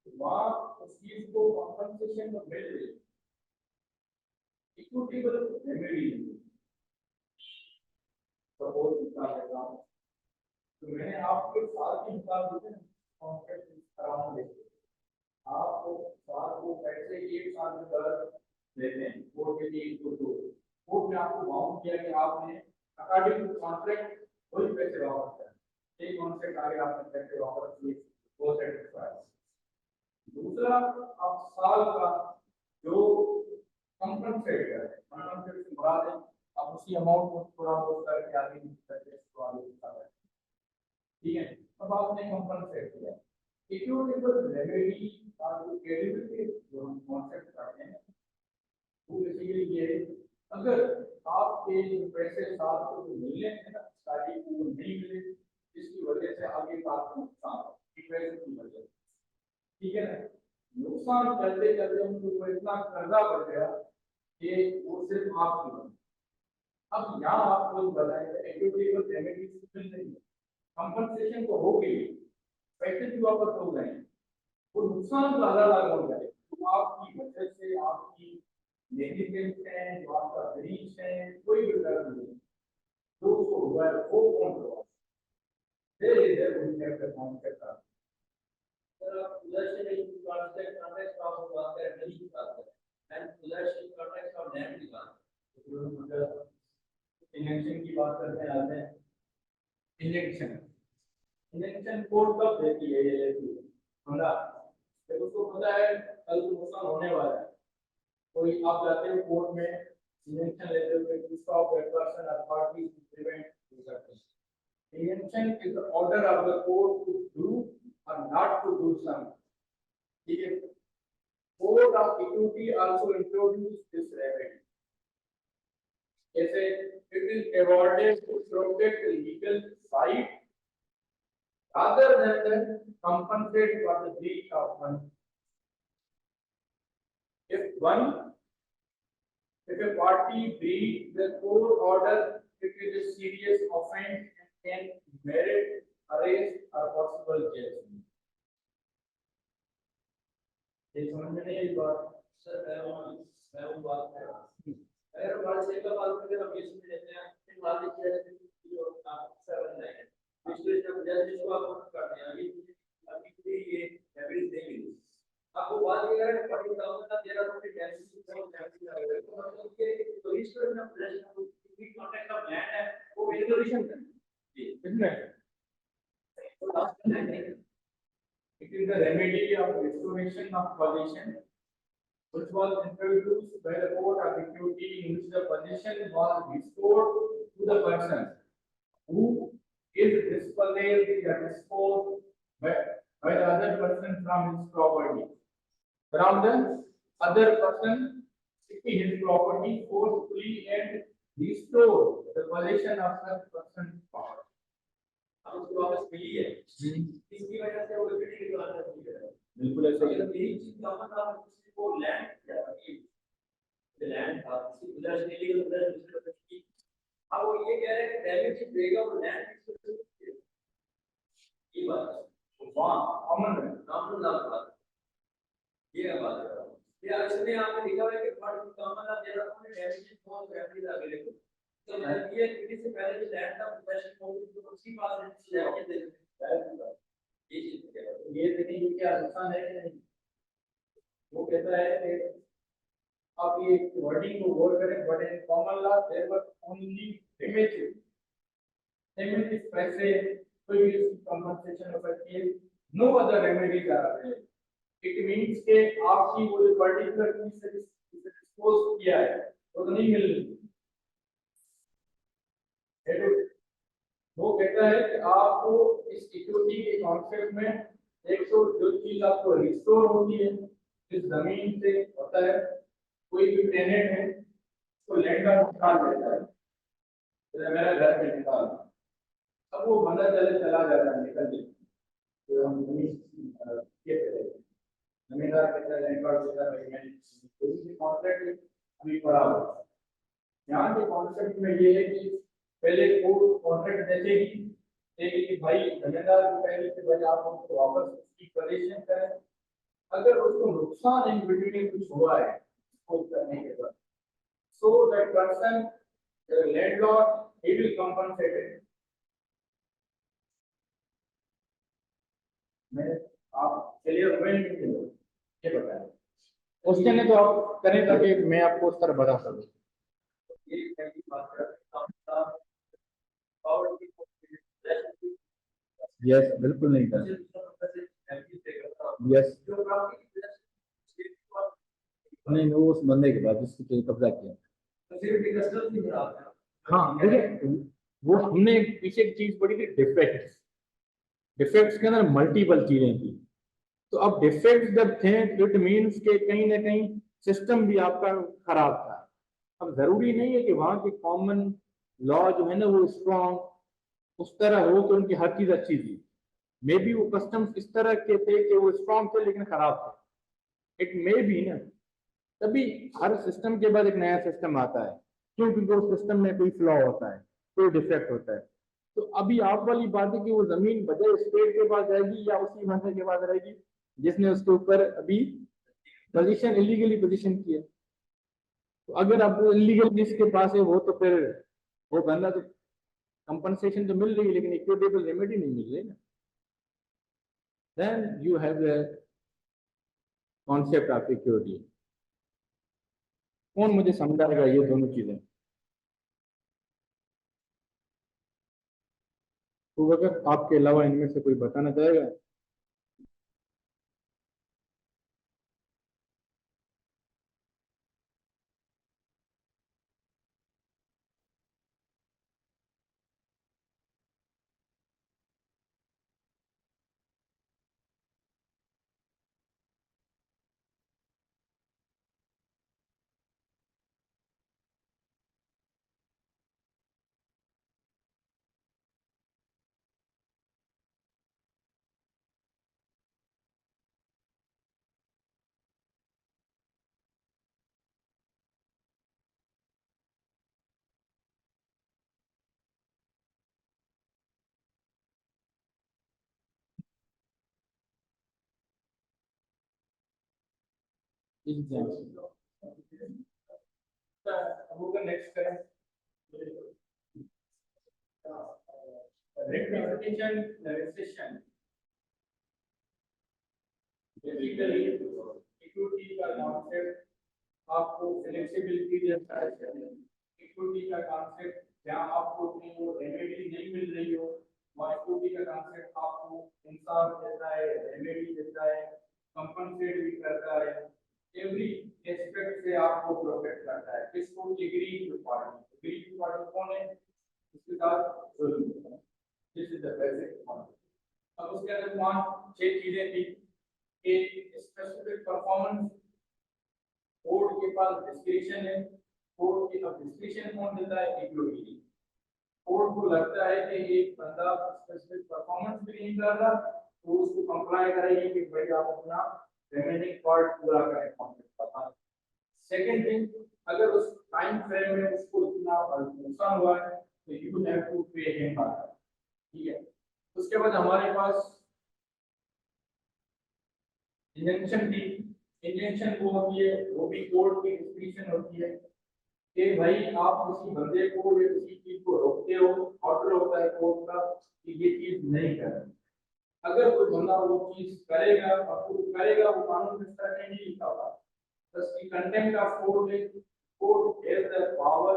वहाँ उस चीज को कॉम्पनसेशन में मिल रही इक्विटेबल रेमेडी सपोज कितना लेगा। तो मैंने आपके साल के हिसाब से कॉन्ट्रैक्ट अराउंड देखे, आप साल को पैसे एक साल में दर लेते हैं कोर्ट के लिए कोर्ट में आपको बाउंड किया कि आपने अकॉर्डिंग टू कॉन्ट्रैक्ट वही पैसे वापस करें। एक कॉन्ट्रैक्ट आगे आपने पैसे वापस किए, वो सेटिस्फाइड। दूसरा, आप साल का जो कंपनसेट है, कंपनसेट से मुराद है आप उसी अमाउंट को थोड़ा बहुत करके आगे करके इसको आगे बढ़ा रहे हैं, ठीक है। अब आपने कंपनसेट किया, इक्विटेबल रेमेडी का जो क्रेडिबिलिटी जो हम कॉन्सेप्ट करते हैं वो बेसिकली ये है, अगर आपके जो पैसे साल को मिलने हैं ना, सारी को नहीं मिले, इसकी आपको नुकसान ठीक है ना। नुकसान चलते चलते उनको इतना कर्जा बढ़ गया कि वो सिर्फ आपकी बनी। अब यहाँ आपको बताएंगे इक्विटेबल रेमेडीज नहीं, कंपनसेशन तो हो गई, पैसे भी वापस हो गए, वो नुकसान ज्यादा हो गए तो आपकी वजह से आपकी नेगलिजेंस है, जो आपका ब्रीच है, कोई भी गलत नहीं जो उसको हुआ है वो कौन हुआ धीरे धीरे उनके परफॉर्म करता है। सर आप possession in context context of बात कर नहीं की बात कर and possession context of land की बात कर, इलेक्शन की बात करते आते हैं। इलेक्शन कोड कब देती है ये लेती है हमरा, जब उसको पता है कल को नुकसान होने वाला है। कोई आप जाते हो कोर्ट में इलेक्शन लेते हुए to stop that person or party to prevent disruption. Election is the order of the court to do or not to do some. ठीक है, code of equity also introduce this remedy. जैसे it is awarded to protect legal side rather than compensate for the breach of one. If a party breach the court order, it is a serious offence and can merit arrest or possible jail. ये समझ में नहीं आई बात sir. मैं वो बात कर रहा हूँ, अगर बात से का बात करें हम ये समझ लेते हैं कि बात किया जाए जो आप सर बन जाएंगे विश्लेषण जैसे इसको आप करते हैं अभी ये एवरेज देंगे आपको बात ये करें 40,000 का 13 डेंसिटी तो मतलब कि तो इस तरह का पोजीशन की कॉन्टेक्ट ऑफ लैंड है वो वेरिएशन है जी इसमें तो लास्ट में it is the remedy of restoration of possession which was introduced by the court of equity in which the possession was restored to the person who is dispossessed or disposed by the other person from his property. From the other person taking his property forcefully and restore the possession of such person's property. अब उसको वापस मिली है इसकी वजह से वो equity की बात करती है। बिल्कुल ऐसा ही है। यही चीज का मतलब किसी को लैंड या लैंड था किसी गुजरात ने लीगल गुजरात दूसरे की अब वो ये कह रहे हैं कि डैमेज देगा वो लैंड ये बात वहाँ कॉमन है कॉमन लॉ बात ये है बात कर रहा हूँ। ये इसमें आपने लिखा है कि कॉमन लॉ दे रहा हूँ डैमेज बहुत फैमिली आगे देखो तो ये किसी से पहले जो लैंड का पोजीशन होगी तो उसकी बात है दे ये चीज ये देखिए क्या नुकसान है कि नहीं। वो कहता है कि आप ये वर्डिंग को गौर करें but in common law there was only image पैसे कोई भी compensation of a no other remedies are available. It means के आपकी वो पर्टिकुलर चीज से डिस्पोज किया है तो नहीं मिल रही। वो कहता है कि आपको इस इक्विटी के कॉन्सेप्ट में एक तो जो चीज आपको रिस्टोर होती है इस जमीन से होता है कोई भी टेनेंट है तो लैंडर निकाल देता है तो मेरा घर पे निकाल अब वो बंदा चला जाता है निकल जाता तो हम जमींदार कहता है लैंडलॉर्ड कहता है मैं कोई भी कॉन्ट्रैक्ट अभी पड़ा हुआ यहाँ के कॉन्सेप्ट में ये है कि पहले कोर्ट कॉन्ट्रैक्ट देखेगी देखेगी कि भाई जमींदार को पहले से भाई आप उसको वापस उसकी पोजीशन करें अगर उसको नुकसान इन बिटवीन कुछ हुआ है उसको करने के बाद so that person landlord he will compensate it. मैं आप चलिए व्हेन ये बताएं क्वेश्चन है तो आप करें ताकि मैं आपको उस तरह बता सकूं। ये पहली बात है यस बिल्कुल नहीं कर यस नहीं वो उस बंदे के बाद जिसके पे कब्जा किया। हाँ देखिए वो हमने पीछे एक चीज पढ़ी थी डिफेक्ट्स। डिफेक्ट्स के अंदर मल्टीपल चीजें थी तो अब डिफेक्ट्स जब थे तो इट मीन्स के कहीं ना कहीं सिस्टम भी आपका खराब था। अब जरूरी नहीं है कि वहाँ के कॉमन लॉ जो है ना वो स्ट्रॉन्ग उस तरह हो कि उनकी हर चीज अच्छी थी। मे बी वो कस्टम्स इस तरह के थे कि वो स्ट्रॉन्ग थे लेकिन खराब थे, इट मे बी ना। तभी हर सिस्टम के बाद एक नया सिस्टम आता है, क्यों? क्योंकि उस सिस्टम में कोई फ्लॉ होता है, कोई डिफेक्ट होता है। तो अभी आप वाली बात है कि वो जमीन बजाय स्टेट के पास जाएगी या उसी बंदे के पास रहेगी जिसने उसके ऊपर अभी पोजीशन इलीगली पोजीशन की है। तो अगर अब इलीगल जिसके पास है वो, तो फिर वो बंदा तो कंपनसेशन तो मिल रही है लेकिन इक्विटेबल रेमेडी नहीं मिल रही ना। Then you have the concept of security. कौन मुझे समझाएगा ये दोनों चीजें? तो अगर आपके अलावा इनमें से कोई बताना चाहेगा? नेक्स्ट करें। Rectification, recession, basically इक्विटी का कॉन्सेप्ट आपको फ्लेक्सिबिलिटी देता है। इक्विटी का कॉन्सेप्ट जहाँ आपको अपनी वो रेमेडी नहीं मिल रही हो, वहाँ इक्विटी का कॉन्सेप्ट आपको इंसाफ देता है, रेमेडी देता है, कंपनसेट भी करता है, एवरी एस्पेक्ट से आपको प्रोटेक्ट करता है। किसको? Agreed party. एग्रीड पार्टी कौन है? इसके साथ this is the basic concept. अब उसके अंदर वहाँ 6 चीजें थी। एक स्पेसिफिक परफॉर्मेंस, कोड के पास डिस्क्रिप्शन है, कोड के अब डिस्क्रिप्शन कौन देता है? इक्विटी। कोड को लगता है कि एक बंदा स्पेसिफिक परफॉर्मेंस भी नहीं कर रहा तो उसको कंप्लाई करेगी कि भाई आप अपना रिमेनिंग पार्ट पूरा करें कॉन्ट्रैक्ट का। सेकंड थिंग, अगर उस टाइम फ्रेम में उसको इतना नुकसान हुआ है तो you have to pay him back. ठीक है। उसके बाद हमारे पास इंजेक्शन थी। इंजेक्शन वो होती है, वो भी कोड की डिस्क्रिप्शन होती है कि भाई आप किसी बंदे को या किसी चीज को रोकते हो, ऑर्डर होता है कोर्ट का कि ये चीज नहीं करनी। अगर कोई बंदा वो चीज करेगा और वो करेगा, वो कानून में स्तर नहीं लिखा हुआ, उसकी कंटेंट ऑफ कोर्ट है। कोर्ट हैज द पावर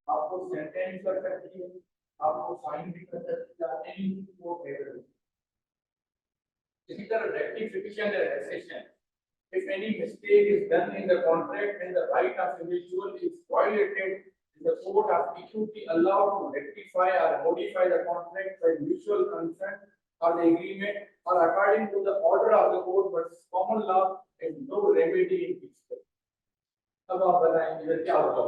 आपको सेंटेंस कर सकती है, आपको फाइन भी कर सकती है, एनीथिंग कोर्ट हैज। इसी तरह rectification and recession, if any mistake is done in the contract and the right of individual is violated, the court of equity allowed to rectify or modify the contract by mutual consent or the agreement or according to the order of the court, but common law has no remedy in this case. अब आप बताएंगे इधर क्या होगा?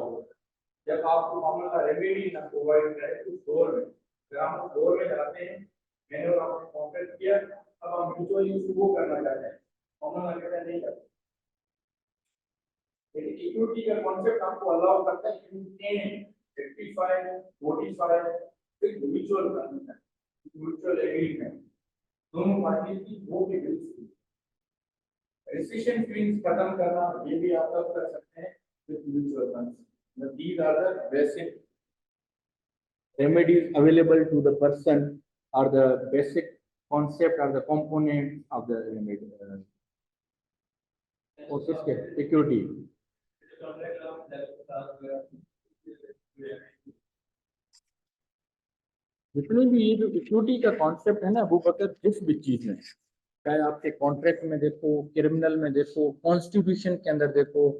जब आपको common law remedy ना provide करे तो डोर में, अगर हम डोर में जाते हैं, मैंने और आपने कॉन्ट्रैक्ट किया, अब हम म्यूचुअल यूज वो करना चाहते हैं, कॉमन लॉ कहता नहीं करते। इक्विटी का कॉन्सेप्ट आपको अलाउ करता है कि इन रेक्टिफाई, मॉडिफाई, फिर म्यूचुअल कंसेंट, म्यूचुअल एग्रीमेंट, दोनों पार्टी की वो भी बिल्स। रेसिशन फीस खत्म करना ये भी आप तब कर सकते हैं with mutual consent. These are the basic remedies available to the person or the basic concept or the component of the remedy. Equity. जितनी भी ये जो इक्विटी का कॉन्सेप्ट है ना, वो बता जिस भी चीज में, चाहे आपके कॉन्ट्रैक्ट में देखो, क्रिमिनल में देखो, कॉन्स्टिट्यूशन के अंदर देखो,